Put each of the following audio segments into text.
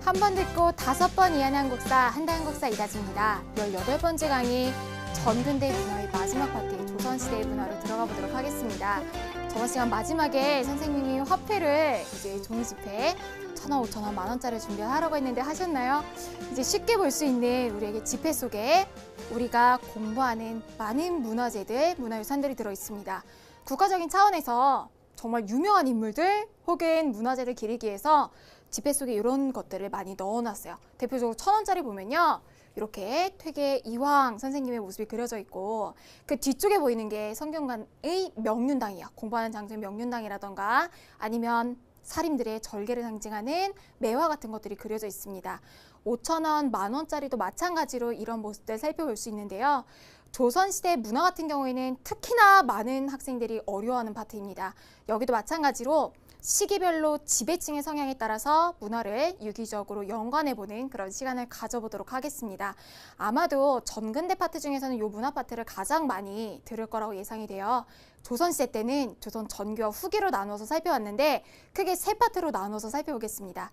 한 번 듣고 5번 이해하는 한국사, 한다 한국사 이다지입니다. 18번째 강의 전근대 문화의 마지막 파트 조선시대의 문화로 들어가 보도록 하겠습니다. 저번 시간 마지막에 선생님이 화폐를 이제 종이지폐 1,000원, 5,000원, 만원짜리 준비하라고 했는데 하셨나요? 이제 쉽게 볼 수 있는 우리에게 지폐 속에 우리가 공부하는 많은 문화재들, 문화유산들이 들어있습니다. 국가적인 차원에서 정말 유명한 인물들 혹은 문화재를 기리기 위해서 지폐 속에 이런 것들을 많이 넣어놨어요. 대표적으로 1,000원짜리 보면요. 이렇게 퇴계 이황 선생님의 모습이 그려져 있고 그 뒤쪽에 보이는 게 성균관의 명륜당이에요. 공부하는 장소의 명륜당이라던가 아니면 사림들의 절개를 상징하는 매화 같은 것들이 그려져 있습니다. 5,000원, 만원짜리도 마찬가지로 이런 모습들 살펴볼 수 있는데요. 조선시대 문화 같은 경우에는 특히나 많은 학생들이 어려워하는 파트입니다. 여기도 마찬가지로 시기별로 지배층의 성향에 따라서 문화를 유기적으로 연관해보는 그런 시간을 가져보도록 하겠습니다. 아마도 전근대 파트 중에서는 이 문화 파트를 가장 많이 들을 거라고 예상이 돼요. 조선시대 때는 조선 전기와 후기로 나누어서 살펴봤는데 크게 3파트로 나누어서 살펴보겠습니다.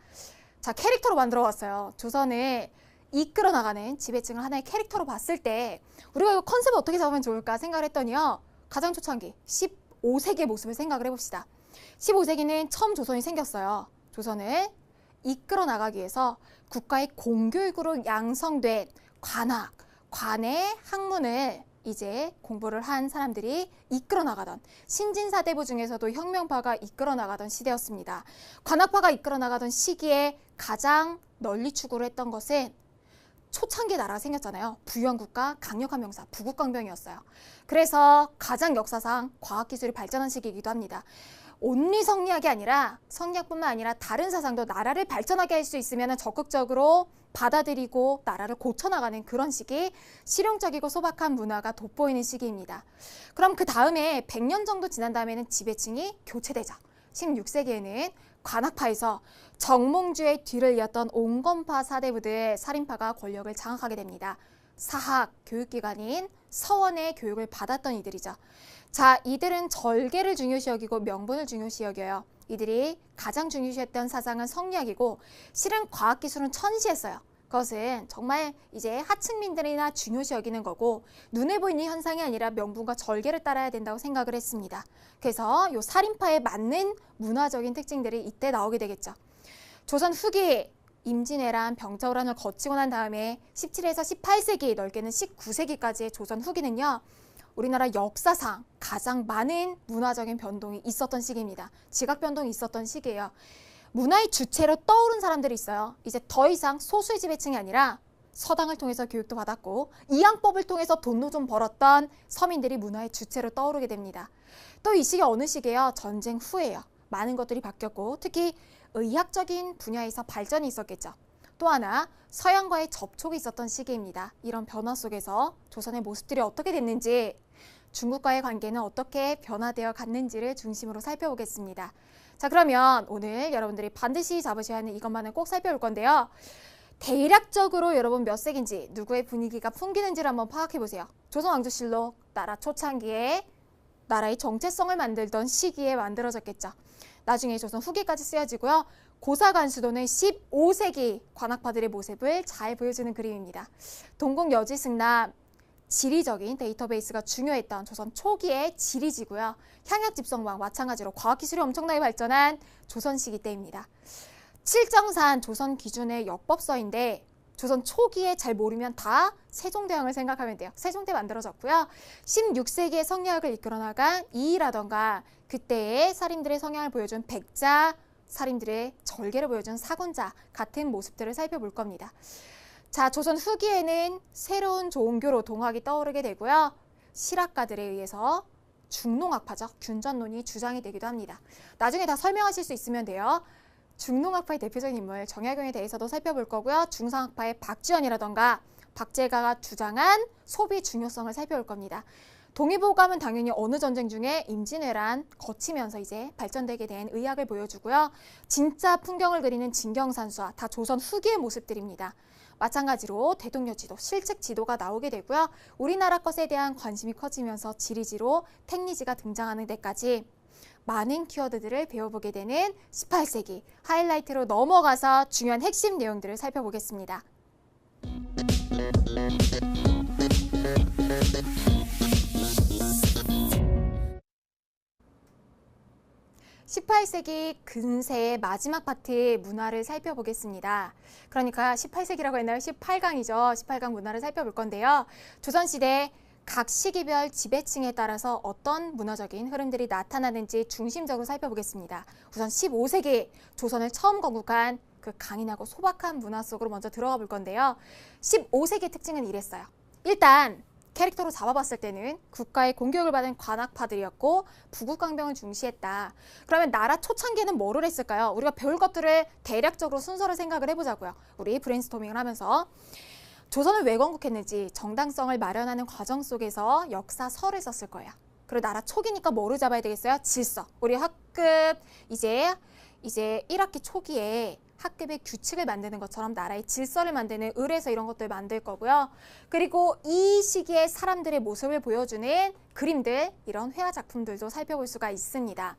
자, 캐릭터로 만들어 왔어요. 조선을 이끌어 나가는 지배층을 하나의 캐릭터로 봤을 때 우리가 이 컨셉을 어떻게 잡으면 좋을까 생각을 했더니요. 가장 초창기 15세기의 모습을 생각을 해봅시다. 15세기는 처음 조선이 생겼어요. 조선을 이끌어 나가기 위해서 국가의 공교육으로 양성된 관학, 관의 학문을 이제 공부를 한 사람들이 이끌어 나가던 신진사대부 중에서도 혁명파가 이끌어 나가던 시대였습니다. 관학파가 이끌어 나가던 시기에 가장 널리 추구를 했던 것은 초창기 나라가 생겼잖아요. 부유한국가, 강력한 명사, 부국강병이었어요. 그래서 가장 역사상 과학기술이 발전한 시기이기도 합니다. 온리 성리학이 아니라 성리학뿐만 아니라 다른 사상도 나라를 발전하게 할 수 있으면 적극적으로 받아들이고 나라를 고쳐나가는 그런 시기, 실용적이고 소박한 문화가 돋보이는 시기입니다. 그럼 그 다음에 100년 정도 지난 다음에는 지배층이 교체되죠. 16세기에는 관학파에서 정몽주의 뒤를 이었던 옹건파 사대부들, 살인파가 권력을 장악하게 됩니다. 사학, 교육기관인 서원의 교육을 받았던 이들이죠. 자, 이들은 절개를 중요시 여기고 명분을 중요시 여겨요. 이들이 가장 중요시했던 사상은 성리학이고 실은 과학기술은 천시했어요. 그것은 정말 이제 하층민들이나 중요시 여기는 거고 눈에 보이는 현상이 아니라 명분과 절개를 따라야 된다고 생각을 했습니다. 그래서 이 살인파에 맞는 문화적인 특징들이 이때 나오게 되겠죠. 조선 후기 임진왜란, 병자호란을 거치고 난 다음에 17에서 18세기, 넓게는 19세기까지의 조선 후기는요. 우리나라 역사상 가장 많은 문화적인 변동이 있었던 시기입니다. 지각 변동이 있었던 시기예요. 문화의 주체로 떠오른 사람들이 있어요. 이제 더 이상 소수의 지배층이 아니라 서당을 통해서 교육도 받았고 이양법을 통해서 돈도 좀 벌었던 서민들이 문화의 주체로 떠오르게 됩니다. 또 이 시기 어느 시기예요? 전쟁 후예요. 많은 것들이 바뀌었고 특히 의학적인 분야에서 발전이 있었겠죠. 또 하나 서양과의 접촉이 있었던 시기입니다. 이런 변화 속에서 조선의 모습들이 어떻게 됐는지 중국과의 관계는 어떻게 변화되어 갔는지를 중심으로 살펴보겠습니다. 자, 그러면 오늘 여러분들이 반드시 잡으셔야 하는 이것만은 꼭 살펴볼 건데요. 대략적으로 여러분 몇 세기인지 누구의 분위기가 풍기는지를 한번 파악해 보세요. 조선왕조실록 나라 초창기에 나라의 정체성을 만들던 시기에 만들어졌겠죠. 나중에 조선 후기까지 쓰여지고요. 고사관수도는 15세기 관학파들의 모습을 잘 보여주는 그림입니다. 동국여지승남 지리적인 데이터베이스가 중요했던 조선 초기의 지리지고요. 향약집성왕 마찬가지로 과학기술이 엄청나게 발전한 조선 시기 때입니다. 칠정산 조선 기준의 역법서인데 조선 초기에 잘 모르면 다 세종대왕을 생각하면 돼요. 세종대 만들어졌고요. 16세기에 성리학을 이끌어 나간 이이라던가 그때의 살인들의 성향을 보여준 백자, 살인들의 절개를 보여준 사군자 같은 모습들을 살펴볼 겁니다. 자, 조선 후기에는 새로운 종교로 동학이 떠오르게 되고요. 실학가들에 의해서 중농학파죠. 균전론이 주장이 되기도 합니다. 나중에 다 설명하실 수 있으면 돼요. 중농학파의 대표적인 인물 정약용에 대해서도 살펴볼 거고요. 중상학파의 박지원이라던가 박제가가 주장한 소비 중요성을 살펴볼 겁니다. 동의보감은 당연히 어느 전쟁 중에 임진왜란 거치면서 이제 발전되게 된 의학을 보여주고요. 진짜 풍경을 그리는 진경산수화 다 조선 후기의 모습들입니다. 마찬가지로 대동여지도, 실측 지도가 나오게 되고요. 우리나라 것에 대한 관심이 커지면서 지리지로 택리지가 등장하는 데까지 많은 키워드들을 배워보게 되는 18세기 하이라이트로 넘어가서 중요한 핵심 내용들을 살펴보겠습니다. 18세기 근세의 마지막 파트의 문화를 살펴보겠습니다. 그러니까 18세기라고 했나요? 18강이죠. 18강 문화를 살펴볼 건데요. 조선시대 각 시기별 지배층에 따라서 어떤 문화적인 흐름들이 나타나는지 중심적으로 살펴보겠습니다. 우선 15세기 조선을 처음 건국한 그 강인하고 소박한 문화 속으로 먼저 들어가 볼 건데요. 15세기의 특징은 이랬어요. 일단 캐릭터로 잡아봤을 때는 국가의 공격을 받은 관학파들이었고 부국강병을 중시했다. 그러면 나라 초창기에는 뭐를 했을까요? 우리가 배울 것들을 대략적으로 순서를 생각을 해보자고요. 우리 브레인스토밍을 하면서 조선을 왜 건국했는지 정당성을 마련하는 과정 속에서 역사서를 썼을 거예요. 그리고 나라 초기니까 뭐를 잡아야 되겠어요? 질서. 우리 학급 이제 1학기 초기에 학급의 규칙을 만드는 것처럼 나라의 질서를 만드는 을에서 이런 것들 만들 거고요. 그리고 이 시기에 사람들의 모습을 보여주는 그림들, 이런 회화 작품들도 살펴볼 수가 있습니다.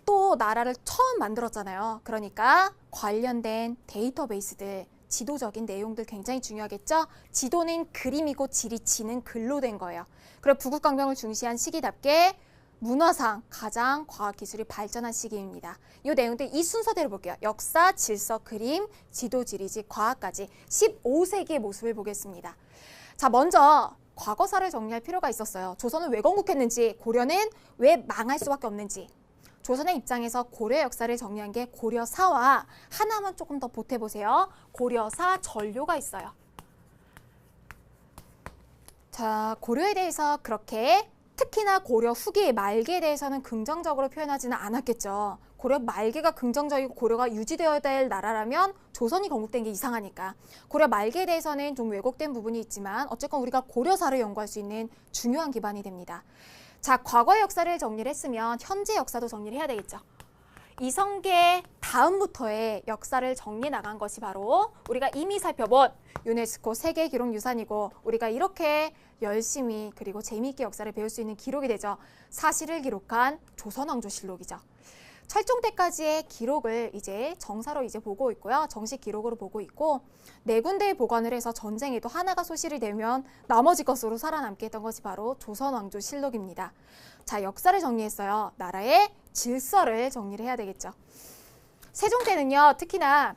또 나라를 처음 만들었잖아요. 그러니까 관련된 데이터베이스들, 지도적인 내용들 굉장히 중요하겠죠? 지도는 그림이고 지리 지는 글로 된 거예요. 그리고 부국강병을 중시한 시기답게 문화상 가장 과학기술이 발전한 시기입니다. 이 내용들 이 순서대로 볼게요. 역사, 질서, 그림, 지도, 지리지, 과학까지 15세기의 모습을 보겠습니다. 자, 먼저 과거사를 정리할 필요가 있었어요. 조선을 왜 건국했는지, 고려는 왜 망할 수밖에 없는지. 조선의 입장에서 고려 역사를 정리한 게 고려사와 하나만 조금 더 보태보세요. 고려사 전료가 있어요. 자, 고려에 대해서 그렇게 특히나 고려 후기 말기에 대해서는 긍정적으로 표현하지는 않았겠죠. 고려 말기가 긍정적이고 고려가 유지되어야 될 나라라면 조선이 건국된 게 이상하니까. 고려 말기에 대해서는 좀 왜곡된 부분이 있지만 어쨌건 우리가 고려사를 연구할 수 있는 중요한 기반이 됩니다. 자, 과거의 역사를 정리를 했으면 현재 역사도 정리를 해야 되겠죠. 이성계 다음부터의 역사를 정리해 나간 것이 바로 우리가 이미 살펴본 유네스코 세계기록유산이고 우리가 이렇게 열심히 그리고 재미있게 역사를 배울 수 있는 기록이 되죠. 사실을 기록한 조선왕조실록이죠. 철종 때까지의 기록을 이제 정사로 이제 보고 있고요. 정식 기록으로 보고 있고 네 군데에 보관을 해서 전쟁에도 하나가 소실이 되면 나머지 것으로 살아남게 했던 것이 바로 조선왕조실록입니다. 자, 역사를 정리했어요. 나라의 질서를 정리를 해야 되겠죠. 세종 때는요, 특히나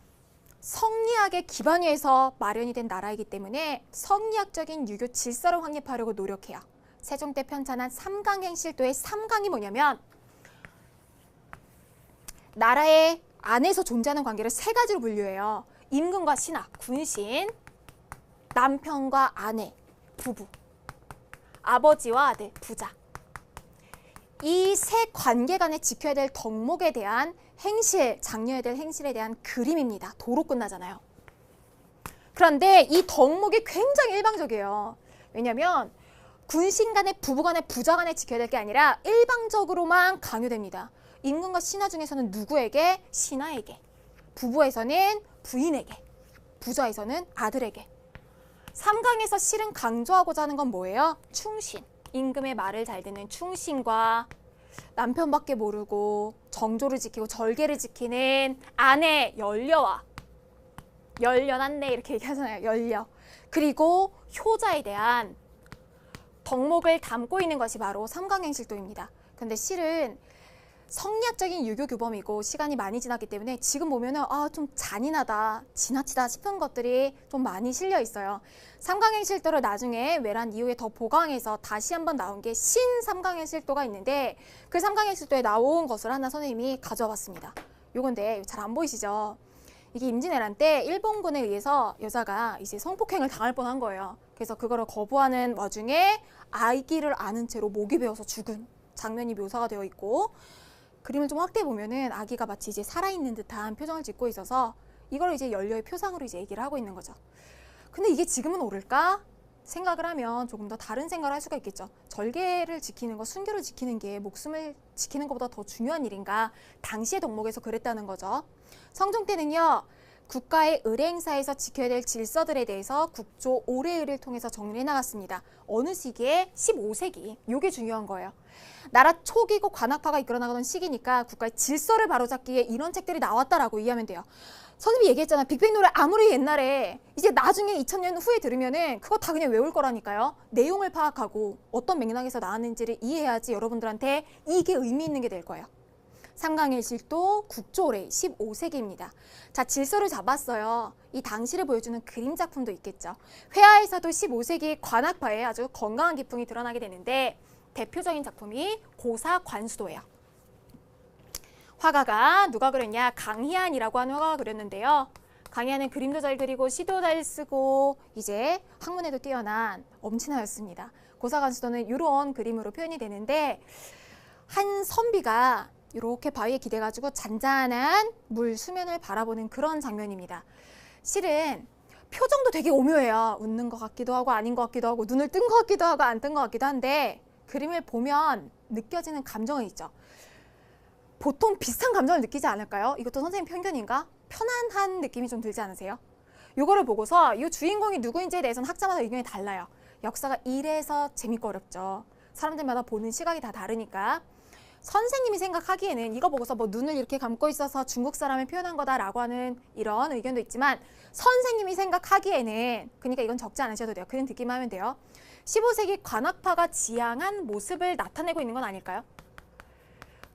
성리학의 기반 위에서 마련이 된 나라이기 때문에 성리학적인 유교 질서를 확립하려고 노력해요. 세종 때 편찬한 삼강행실도의 삼강이 뭐냐면 나라의 안에서 존재하는 관계를 세 가지로 분류해요. 임금과 신하, 군신, 남편과 아내, 부부, 아버지와 아들, 부자. 이 세 관계 간에 지켜야 될 덕목에 대한 행실, 장려해야 될 행실에 대한 그림입니다. 도로 끝나잖아요. 그런데 이 덕목이 굉장히 일방적이에요. 왜냐하면 군신 간에, 부부 간에, 부자 간에 지켜야 될 게 아니라 일방적으로만 강요됩니다. 임금과 신하 중에서는 누구에게? 신하에게. 부부에서는 부인에게. 부자에서는 아들에게. 삼강에서 실은 강조하고자 하는 건 뭐예요? 충신. 임금의 말을 잘 듣는 충신과 남편밖에 모르고 정조를 지키고 절개를 지키는 아내 연려와 연려났네 이렇게 얘기하잖아요. 연려. 그리고 효자에 대한 덕목을 담고 있는 것이 바로 삼강행실도입니다. 근데 실은 성리학적인 유교 규범이고 시간이 많이 지났기 때문에 지금 보면은 좀 잔인하다, 지나치다 싶은 것들이 좀 많이 실려 있어요. 삼강행실도를 나중에 외란 이후에 더 보강해서 다시 한번 나온 게 신삼강행실도가 있는데 그 삼강행실도에 나온 것을 하나 선생님이 가져와 봤습니다. 요건데 잘 안 보이시죠? 이게 임진왜란 때 일본군에 의해서 여자가 이제 성폭행을 당할 뻔한 거예요. 그래서 그거를 거부하는 와중에 아기를 안은 채로 목이 베어서 죽은 장면이 묘사가 되어 있고 그림을 좀 확대해 보면은 아기가 마치 이제 살아있는 듯한 표정을 짓고 있어서 이걸 이제 연료의 표상으로 이제 얘기를 하고 있는 거죠. 근데 이게 지금은 옳을까? 생각을 하면 조금 더 다른 생각을 할 수가 있겠죠. 절개를 지키는 거, 순교를 지키는 게 목숨을 지키는 것보다 더 중요한 일인가? 당시의 덕목에서 그랬다는 거죠. 성종 때는요. 국가의 의례 행사에서 지켜야 될 질서들에 대해서 국조 올해의를 통해서 정리해 나갔습니다. 어느 시기에? 15세기. 이게 중요한 거예요. 나라 초기고 관학파가 이끌어 나가던 시기니까 국가의 질서를 바로잡기 위해 이런 책들이 나왔다라고 이해하면 돼요. 선생님이 얘기했잖아. 빅뱅 노래 아무리 옛날에 이제 나중에 2000년 후에 들으면은 그거 다 그냥 외울 거라니까요. 내용을 파악하고 어떤 맥락에서 나왔는지를 이해해야지 여러분들한테 이게 의미 있는 게 될 거예요. 상강일실도 국조올해 15세기입니다. 자, 질서를 잡았어요. 이 당시를 보여주는 그림 작품도 있겠죠. 회화에서도 15세기 관학파의 아주 건강한 기풍이 드러나게 되는데 대표적인 작품이 고사관수도예요. 화가가 누가 그렸냐? 강희안이라고 하는 화가가 그렸는데요. 강희안은 그림도 잘 그리고 시도 잘 쓰고 이제 학문에도 뛰어난 엄친아였습니다. 고사관수도는 이런 그림으로 표현이 되는데 한 선비가 이렇게 바위에 기대가지고 잔잔한 물 수면을 바라보는 그런 장면입니다. 실은 표정도 되게 오묘해요. 웃는 것 같기도 하고 아닌 것 같기도 하고 눈을 뜬 것 같기도 하고 안 뜬 것 같기도 한데 그림을 보면 느껴지는 감정은 있죠. 보통 비슷한 감정을 느끼지 않을까요? 이것도 선생님 편견인가? 편안한 느낌이 좀 들지 않으세요? 이거를 보고서 이 주인공이 누구인지에 대해서는 학자마다 의견이 달라요. 역사가 이래서 재밌고 어렵죠. 사람들마다 보는 시각이 다 다르니까. 선생님이 생각하기에는 이거 보고서 뭐 눈을 이렇게 감고 있어서 중국 사람을 표현한 거다라고 하는 이런 의견도 있지만 선생님이 생각하기에는 그러니까 이건 적지 않으셔도 돼요. 그냥 듣기만 하면 돼요. 15세기 관학파가 지향한 모습을 나타내고 있는 건 아닐까요?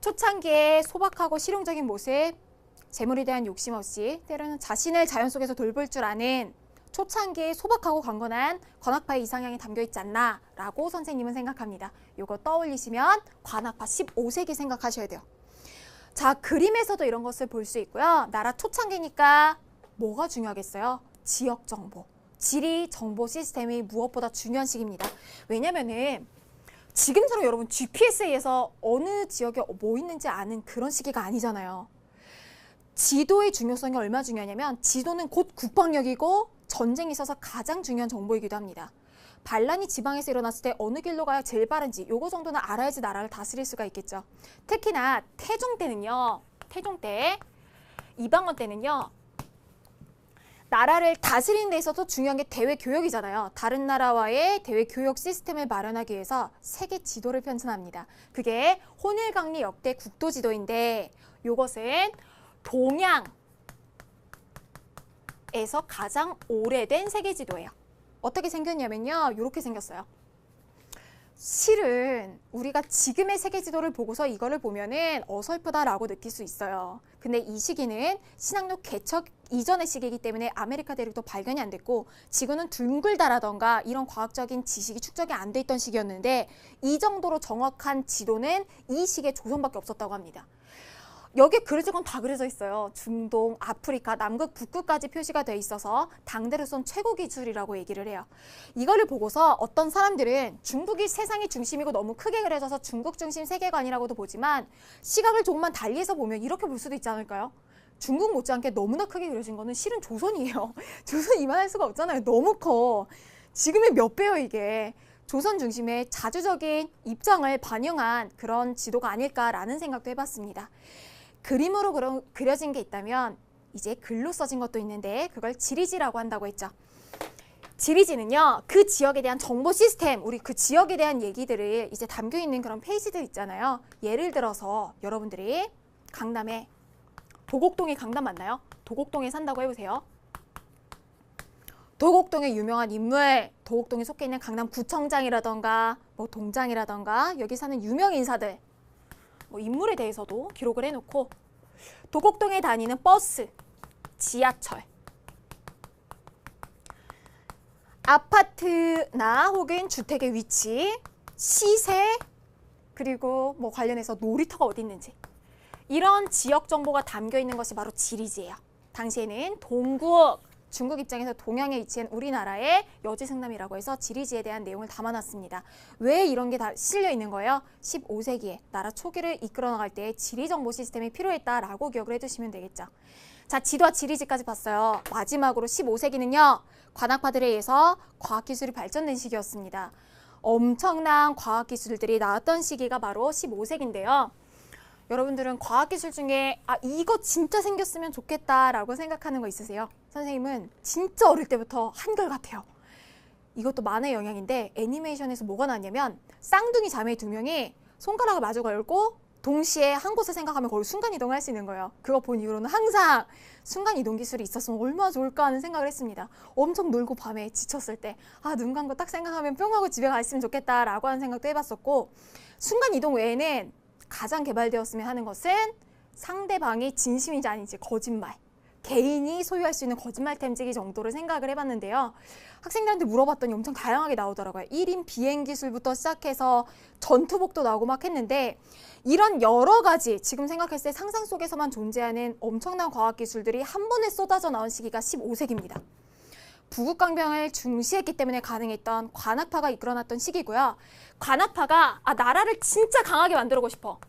초창기에 소박하고 실용적인 모습, 재물에 대한 욕심 없이 때로는 자신을 자연 속에서 돌볼 줄 아는 초창기에 소박하고 강건한 관학파의 이상향이 담겨있지 않나 라고 선생님은 생각합니다. 이거 떠올리시면 관학파 15세기 생각하셔야 돼요. 자, 그림에서도 이런 것을 볼 수 있고요. 나라 초창기니까 뭐가 중요하겠어요? 지역 정보. 지리 정보 시스템이 무엇보다 중요한 시기입니다. 왜냐면은 지금처럼 여러분 GPS에 의해서 어느 지역에 뭐 있는지 아는 그런 시기가 아니잖아요. 지도의 중요성이 얼마나 중요하냐면 지도는 곧 국방력이고 전쟁이 있어서 가장 중요한 정보이기도 합니다. 반란이 지방에서 일어났을 때 어느 길로 가야 제일 빠른지 요거 정도는 알아야지 나라를 다스릴 수가 있겠죠. 특히나 태종 때는요. 태종 때 이방원 때는요. 나라를 다스리는 데 있어서 중요한 게 대외 교역이잖아요. 다른 나라와의 대외 교역 시스템을 마련하기 위해서 세계 지도를 편찬합니다. 그게 혼일강리 역대 국도 지도인데 이것은 동양에서 가장 오래된 세계 지도예요. 어떻게 생겼냐면요. 이렇게 생겼어요. 실은 우리가 지금의 세계 지도를 보고서 이거를 보면은 어설프다라고 느낄 수 있어요. 근데 이 시기는 신학로 개척 이전의 시기이기 때문에 아메리카 대륙도 발견이 안 됐고 지구는 둥글다라던가 이런 과학적인 지식이 축적이 안 돼 있던 시기였는데 이 정도로 정확한 지도는 이 시기에 조선밖에 없었다고 합니다. 여기에 그려질 건 다 그려져 있어요. 중동, 아프리카, 남극, 북극까지 표시가 돼 있어서 당대로선 최고 기술이라고 얘기를 해요. 이거를 보고서 어떤 사람들은 중국이 세상의 중심이고 너무 크게 그려져서 중국 중심 세계관이라고도 보지만 시각을 조금만 달리해서 보면 이렇게 볼 수도 있지 않을까요? 중국 못지않게 너무나 크게 그려진 거는 실은 조선이에요. 조선 이만할 수가 없잖아요. 너무 커. 지금의 몇 배요 이게. 조선 중심의 자주적인 입장을 반영한 그런 지도가 아닐까라는 생각도 해봤습니다. 그림으로 그려진 게 있다면 이제 글로 써진 것도 있는데 그걸 지리지라고 한다고 했죠. 지리지는요. 그 지역에 대한 정보 시스템, 우리 그 지역에 대한 얘기들을 이제 담겨 있는 그런 페이지들 있잖아요. 예를 들어서 여러분들이 강남에 도곡동이 강남 맞나요? 도곡동에 산다고 해보세요. 도곡동의 유명한 인물, 도곡동에 속해 있는 강남구청장이라던가 뭐 동장이라던가 여기 사는 유명 인사들 뭐 인물에 대해서도 기록을 해놓고 도곡동에 다니는 버스, 지하철, 아파트나 혹은 주택의 위치, 시세, 그리고 뭐 관련해서 놀이터가 어디 있는지 이런 지역 정보가 담겨 있는 것이 바로 지리지예요. 당시에는 동국, 중국 입장에서 동양에 위치한 우리나라의 여지승남이라고 해서 지리지에 대한 내용을 담아놨습니다. 왜 이런 게 다 실려 있는 거예요? 15세기에 나라 초기를 이끌어 나갈 때 지리정보 시스템이 필요했다라고 기억을 해두시면 되겠죠. 자, 지도와 지리지까지 봤어요. 마지막으로 15세기는요. 관학파들에 의해서 과학기술이 발전된 시기였습니다. 엄청난 과학기술들이 나왔던 시기가 바로 15세기인데요. 여러분들은 과학기술 중에 이거 진짜 생겼으면 좋겠다라고 생각하는 거 있으세요? 선생님은 진짜 어릴 때부터 한결같아요. 이것도 만의 영향인데 애니메이션에서 뭐가 나왔냐면 쌍둥이 자매 두 명이 손가락을 마주 걸고 동시에 한 곳을 생각하면 거기 순간이동을 할 수 있는 거예요. 그거 본 이후로는 항상 순간이동 기술이 있었으면 얼마나 좋을까 하는 생각을 했습니다. 엄청 놀고 밤에 지쳤을 때 눈 감고 딱 생각하면 뿅 하고 집에 가 있으면 좋겠다라고 하는 생각도 해봤었고, 순간이동 외에는 가장 개발되었으면 하는 것은 상대방이 진심인지 아닌지 거짓말, 개인이 소유할 수 있는 거짓말 탐지기 정도를 생각을 해봤는데요. 학생들한테 물어봤더니 엄청 다양하게 나오더라고요. 1인 비행 기술부터 시작해서 전투복도 나오고 막 했는데, 이런 여러 가지 지금 생각했을 때 상상 속에서만 존재하는 엄청난 과학기술들이 한 번에 쏟아져 나온 시기가 15세기입니다. 부국강병을 중시했기 때문에 가능했던 관악파가 이끌어놨던 시기고요. 관악파가 나라를 진짜 강하게 만들고 싶어,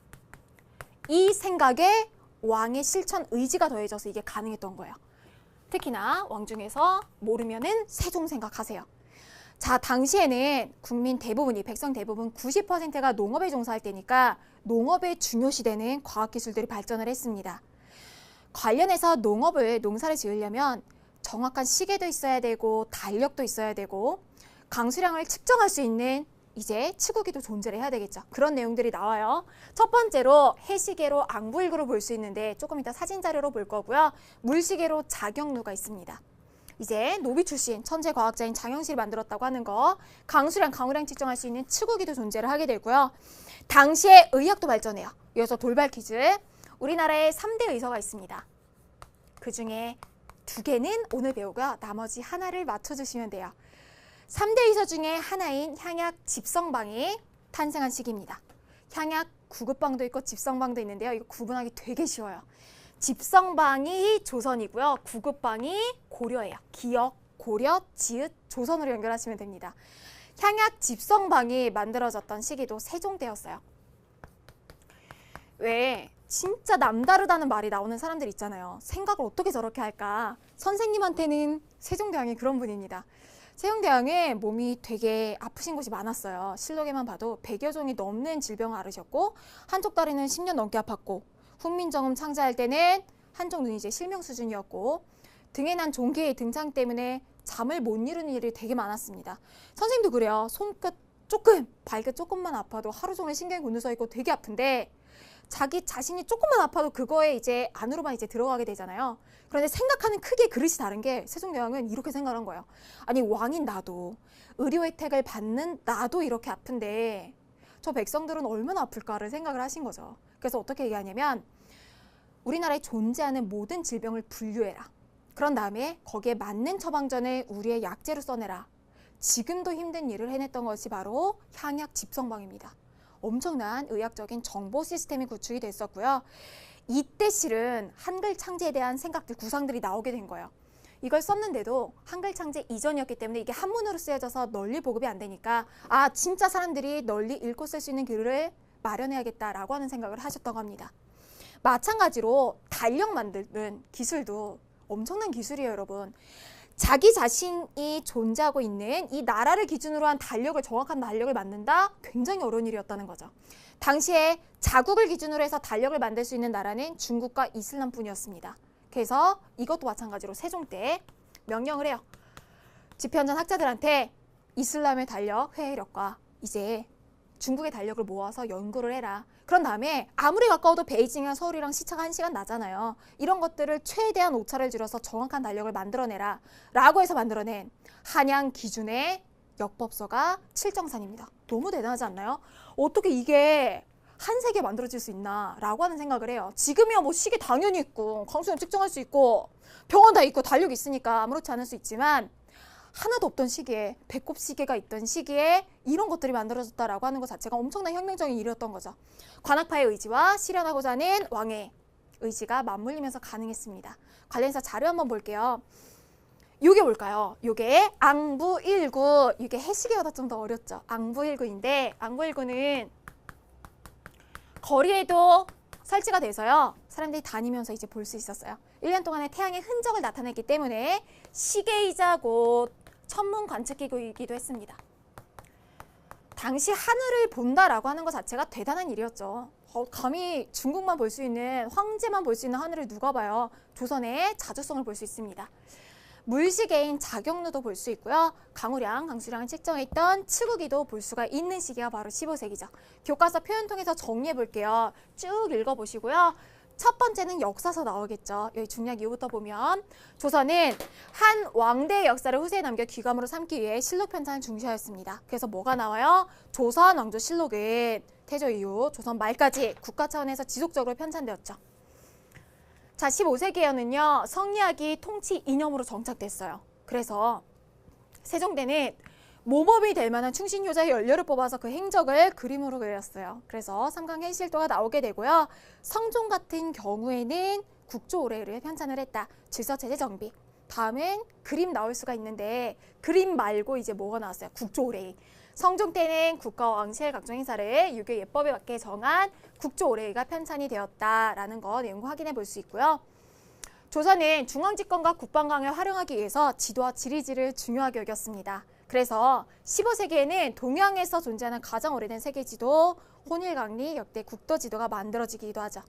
이 생각에 왕의 실천 의지가 더해져서 이게 가능했던 거예요. 특히나 왕 중에서 모르면은 세종 생각하세요. 자, 당시에는 국민 대부분이, 백성 대부분 90%가 농업에 종사할 때니까 농업의 중요시되는 과학기술들이 발전을 했습니다. 관련해서 농사를 지으려면 정확한 시계도 있어야 되고 달력도 있어야 되고 강수량을 측정할 수 있는 이제 치구기도 존재를 해야 되겠죠. 그런 내용들이 나와요. 첫 번째로 해시계로 앙부일구를 볼 수 있는데 조금 이따 사진 자료로 볼 거고요. 물시계로 자경루가 있습니다. 이제 노비 출신 천재 과학자인 장영실이 만들었다고 하는 거, 강수량, 강우량 측정할 수 있는 치구기도 존재를 하게 되고요. 당시에 의학도 발전해요. 이어서 돌발 퀴즈. 우리나라에 3대 의서가 있습니다. 그중에 2개는 오늘 배우고요. 나머지 하나를 맞춰주시면 돼요. 3대 의서 중에 하나인 향약 집성방이 탄생한 시기입니다. 향약 구급방도 있고 집성방도 있는데요. 이거 구분하기 되게 쉬워요. 집성방이 조선이고요. 구급방이 고려예요. 기역, 고려, 지읒, 조선으로 연결하시면 됩니다. 향약 집성방이 만들어졌던 시기도 세종 때였어요. 왜 진짜 남다르다는 말이 나오는 사람들 있잖아요. 생각을 어떻게 저렇게 할까? 선생님한테는 세종대왕이 그런 분입니다. 세종대왕의 몸이 되게 아프신 곳이 많았어요. 실록에만 봐도 100여 종이 넘는 질병을 앓으셨고, 한쪽 다리는 10년 넘게 아팠고, 훈민정음 창자할 때는 한쪽 눈이 이제 실명 수준이었고, 등에 난 종기의 등창 때문에 잠을 못 이루는 일이 되게 많았습니다. 선생님도 그래요. 손끝 조금, 발끝 조금만 아파도 하루 종일 신경이 곤두서 있고 되게 아픈데, 자기 자신이 조금만 아파도 그거에 이제 안으로만 이제 들어가게 되잖아요. 그런데 생각하는 크기의 그릇이 다른 게, 세종대왕은 이렇게 생각한 거예요. 아니, 왕인 나도, 의료 혜택을 받는 나도 이렇게 아픈데 저 백성들은 얼마나 아플까를 생각을 하신 거죠. 그래서 어떻게 얘기하냐면, 우리나라에 존재하는 모든 질병을 분류해라. 그런 다음에 거기에 맞는 처방전을 우리의 약재로 써내라. 지금도 힘든 일을 해냈던 것이 바로 향약 집성방입니다. 엄청난 의학적인 정보 시스템이 구축이 됐었고요. 이때 실은 한글 창제에 대한 생각들, 구상들이 나오게 된 거예요. 이걸 썼는데도 한글 창제 이전이었기 때문에 이게 한문으로 쓰여져서 널리 보급이 안 되니까 진짜 사람들이 널리 읽고 쓸 수 있는 글을 마련해야겠다라고 하는 생각을 하셨다고 합니다. 마찬가지로 달력 만드는 기술도 엄청난 기술이에요, 여러분. 자기 자신이 존재하고 있는 이 나라를 기준으로 한 달력을, 정확한 달력을 만든다? 굉장히 어려운 일이었다는 거죠. 당시에 자국을 기준으로 해서 달력을 만들 수 있는 나라는 중국과 이슬람뿐이었습니다. 그래서 이것도 마찬가지로 세종 때 명령을 해요. 집현전 학자들한테 이슬람의 달력 회의력과 이제 중국의 달력을 모아서 연구를 해라. 그런 다음에 아무리 가까워도 베이징이랑 서울이랑 시차가 1시간 나잖아요. 이런 것들을 최대한 오차를 줄여서 정확한 달력을 만들어내라 라고 해서 만들어낸 한양 기준의 역법서가 칠정산입니다. 너무 대단하지 않나요? 어떻게 이게 한 세기에 만들어질 수 있나 라고 하는 생각을 해요. 지금이야 뭐 시계 당연히 있고 강수량 측정할 수 있고 병원 다 있고 달력이 있으니까 아무렇지 않을 수 있지만, 하나도 없던 시기에, 배꼽 시계가 있던 시기에 이런 것들이 만들어졌다라고 하는 것 자체가 엄청난 혁명적인 일이었던 거죠. 관악파의 의지와 실현하고자 하는 왕의 의지가 맞물리면서 가능했습니다. 관련해서 자료 한번 볼게요. 이게 뭘까요? 이게 앙부일구. 이게 해시계보다 좀 더 어렵죠. 앙부일구인데, 앙부일구는 거리에도 설치가 돼서요. 사람들이 다니면서 이제 볼 수 있었어요. 1년 동안의 태양의 흔적을 나타냈기 때문에 시계이자 곧 천문 관측기구이기도 했습니다. 당시 하늘을 본다라고 하는 것 자체가 대단한 일이었죠. 감히 중국만 볼 수 있는, 황제만 볼 수 있는 하늘을 누가 봐요? 조선의 자주성을 볼 수 있습니다. 물시계인 자경루도 볼 수 있고요. 강우량, 강수량을 측정했던 측우기도 볼 수가 있는 시기가 바로 15세기죠. 교과서 표현 통해서 정리해 볼게요. 쭉 읽어보시고요. 첫 번째는 역사서 나오겠죠. 여기 중략 이후부터 보면 조선은 한 왕대의 역사를 후세에 남겨 귀감으로 삼기 위해 실록 편찬을 중시하였습니다. 그래서 뭐가 나와요? 조선 왕조 실록은 태조 이후 조선 말까지 국가 차원에서 지속적으로 편찬되었죠. 자, 15세기에는요. 성리학이 통치 이념으로 정착됐어요. 그래서 세종대는 모범이 될 만한 충신효자의 연료를 뽑아서 그 행적을 그림으로 그렸어요. 그래서 삼강행실도가 나오게 되고요. 성종 같은 경우에는 국조올해를 편찬을 했다. 질서체제 정비. 다음은 그림 나올 수가 있는데 그림 말고 이제 뭐가 나왔어요? 국조올해. 성종 때는 국가와 왕실 각종 행사를 유교 예법에 맞게 정한 국조올해가 편찬이 되었다라는 거 내용 확인해 볼 수 있고요. 조선은 중앙집권과 국방강을 활용하기 위해서 지도와 지리지를 중요하게 여겼습니다. 그래서 15세기에는 동양에서 존재하는 가장 오래된 세계지도 혼일강리 역대 국도지도가 만들어지기도 하죠.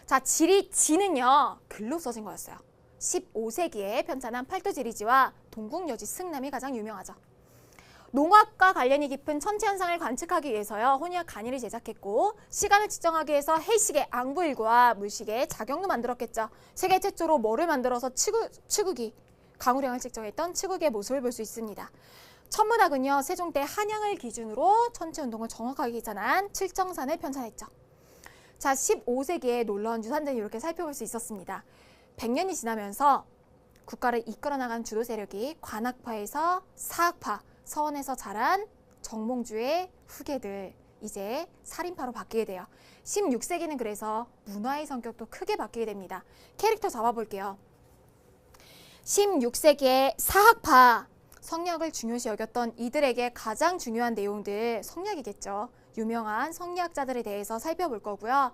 자, 지리지는요. 글로 써진 거였어요. 15세기에 편찬한 팔도지리지와 동국여지 승남이 가장 유명하죠. 농학과 관련이 깊은 천체 현상을 관측하기 위해서요. 혼일학 간이를 제작했고 시간을 측정하기 위해서 해시계 앙부일과 물시계 자경루 만들었겠죠. 세계 최초로 뭐를 만들어서 측우기 강우량을 측정했던 측우기의 모습을 볼 수 있습니다. 천문학은요. 세종 때 한양을 기준으로 천체운동을 정확하게 계산한 칠정산을 편찬했죠. 자, 15세기에 놀라운 유산들을 이렇게 살펴볼 수 있었습니다. 100년이 지나면서 국가를 이끌어 나가는 주도 세력이 관학파에서 사학파, 서원에서 자란 정몽주의 후계들, 이제 살인파로 바뀌게 돼요. 16세기는 그래서 문화의 성격도 크게 바뀌게 됩니다. 캐릭터 잡아볼게요. 16세기의 사학파, 성리학을 중요시 여겼던 이들에게 가장 중요한 내용들, 성리학이겠죠. 유명한 성리학자들에 대해서 살펴볼 거고요.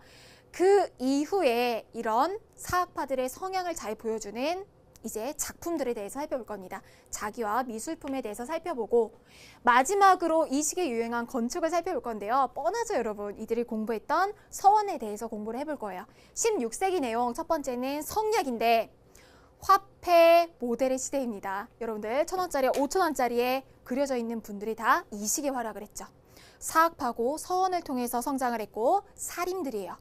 그 이후에 이런 사학파들의 성향을 잘 보여주는 이제 작품들에 대해서 살펴볼 겁니다. 자기와 미술품에 대해서 살펴보고 마지막으로 이 시기에 유행한 건축을 살펴볼 건데요. 뻔하죠, 여러분. 이들이 공부했던 서원에 대해서 공부를 해볼 거예요. 16세기 내용 첫 번째는 성리학인데 화폐 모델의 시대입니다. 여러분들 1,000원짜리, 5,000원짜리에 그려져 있는 분들이 다 이 시기에 활약을 했죠. 사학파고 서원을 통해서 성장을 했고 살인들이에요.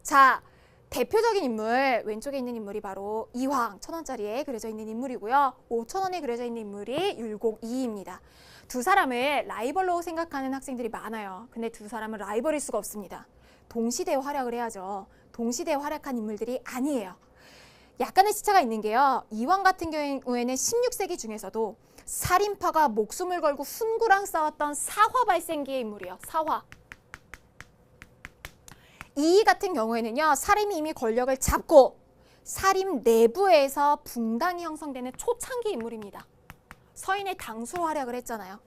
자, 대표적인 인물, 왼쪽에 있는 인물이 바로 이황, 1,000원짜리에 그려져 있는 인물이고요. 5,000원에 그려져 있는 인물이 율곡이입니다. 두 사람을 라이벌로 생각하는 학생들이 많아요. 근데 두 사람은 라이벌일 수가 없습니다. 동시대에 활약을 해야죠. 동시대에 활약한 인물들이 아니에요. 약간의 시차가 있는 게요. 이황 같은 경우에는 16세기 중에서도 살인파가 목숨을 걸고 훈구랑 싸웠던 사화 발생기의 인물이에요. 사화. 이 같은 경우에는요. 살인이 이미 권력을 잡고 살인 내부에서 붕당이 형성되는 초창기 인물입니다. 서인의 당수로 활약을 했잖아요.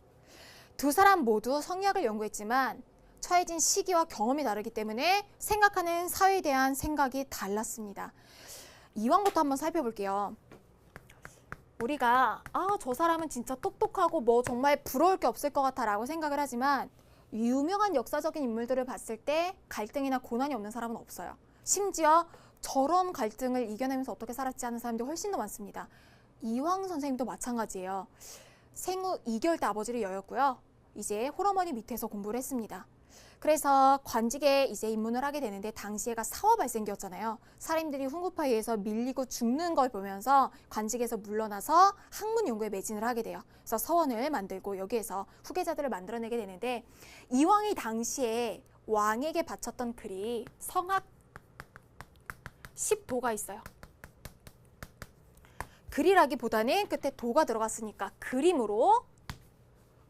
두 사람 모두 성리학을 연구했지만 처해진 시기와 경험이 다르기 때문에 생각하는 사회에 대한 생각이 달랐습니다. 이황부터 한번 살펴볼게요. 우리가 저 사람은 진짜 똑똑하고 뭐 정말 부러울 게 없을 것 같아 라고 생각을 하지만 유명한 역사적인 인물들을 봤을 때 갈등이나 고난이 없는 사람은 없어요. 심지어 저런 갈등을 이겨내면서 어떻게 살았지 하는 사람들이 훨씬 더 많습니다. 이황 선생님도 마찬가지예요. 생후 2개월 때 아버지를 여였고요. 이제 홀어머니 밑에서 공부를 했습니다. 그래서 관직에 이제 입문을 하게 되는데 당시에가 사화 발생기였잖아요. 사람들이 훈구파에 의해서 밀리고 죽는 걸 보면서 관직에서 물러나서 학문 연구에 매진을 하게 돼요. 그래서 서원을 만들고 여기에서 후계자들을 만들어내게 되는데 이황이 당시에 왕에게 바쳤던 글이 성악 10도가 있어요. 글이라기보다는 끝에 도가 들어갔으니까 그림으로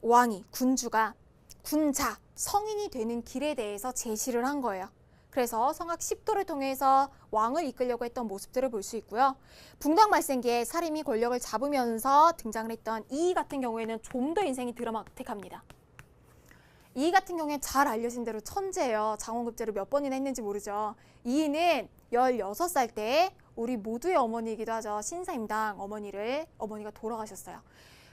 왕이, 군주가 군자, 성인이 되는 길에 대해서 제시를 한 거예요. 그래서 성악 10도를 통해서 왕을 이끌려고 했던 모습들을 볼 수 있고요. 붕당 발생기에 살인이 권력을 잡으면서 등장을 했던 이 같은 경우에는 좀 더 인생이 드라마틱합니다. 이 같은 경우에 잘 알려진 대로 천재예요. 장원급제를 몇 번이나 했는지 모르죠. 이는 16살 때 우리 모두의 어머니이기도 하죠. 신사임당 어머니가 돌아가셨어요.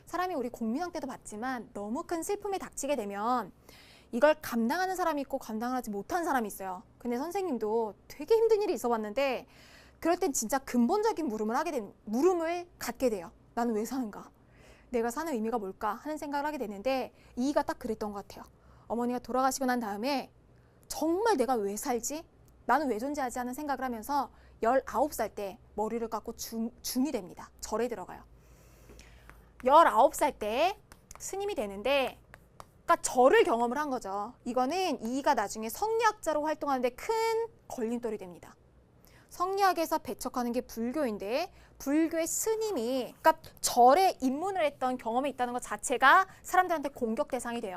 사람이 우리 공민왕 때도 봤지만 너무 큰 슬픔에 닥치게 되면 이걸 감당하는 사람이 있고 감당하지 못한 사람이 있어요. 근데 선생님도 되게 힘든 일이 있어 봤는데 그럴 땐 진짜 근본적인 물음을 갖게 돼요. 나는 왜 사는가? 내가 사는 의미가 뭘까? 하는 생각을 하게 되는데 이이가 딱 그랬던 것 같아요. 어머니가 돌아가시고 난 다음에 정말 내가 왜 살지? 나는 왜 존재하지? 하는 생각을 하면서 19살 때 머리를 깎고 중이 됩니다. 절에 들어가요. 19살 때 스님이 되는데 그러니까 절을 경험을 한 거죠. 이거는 이이가 나중에 성리학자로 활동하는데 큰 걸림돌이 됩니다. 성리학에서 배척하는 게 불교인데 불교의 스님이 그러니까 절에 입문을 했던 경험이 있다는 것 자체가 사람들한테 공격 대상이 돼요.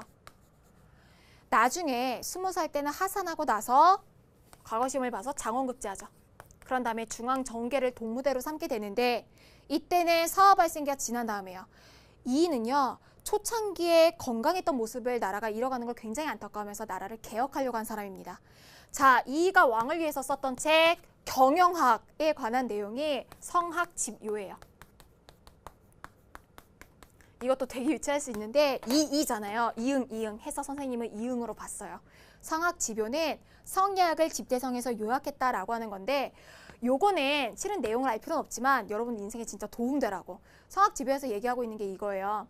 나중에 20살 때는 하산하고 나서 과거시험을 봐서 장원급제하죠. 그런 다음에 중앙정계를 동무대로 삼게 되는데 이때는 사화발생기가 지난 다음에요. 이이는요. 초창기에 건강했던 모습을 나라가 잃어가는 걸 굉장히 안타까워하면서 나라를 개혁하려고 한 사람입니다. 자, 이이가 왕을 위해서 썼던 책 경영학에 관한 내용이 성학집요예요. 이것도 되게 유치할 수 있는데 이이잖아요. 이응 해서 선생님은 이응으로 봤어요. 성학집요는 성리학을 집대성에서 요약했다라고 하는 건데 요거는 실은 내용을 알 필요는 없지만 여러분 인생에 진짜 도움되라고 성학집요에서 얘기하고 있는 게 이거예요.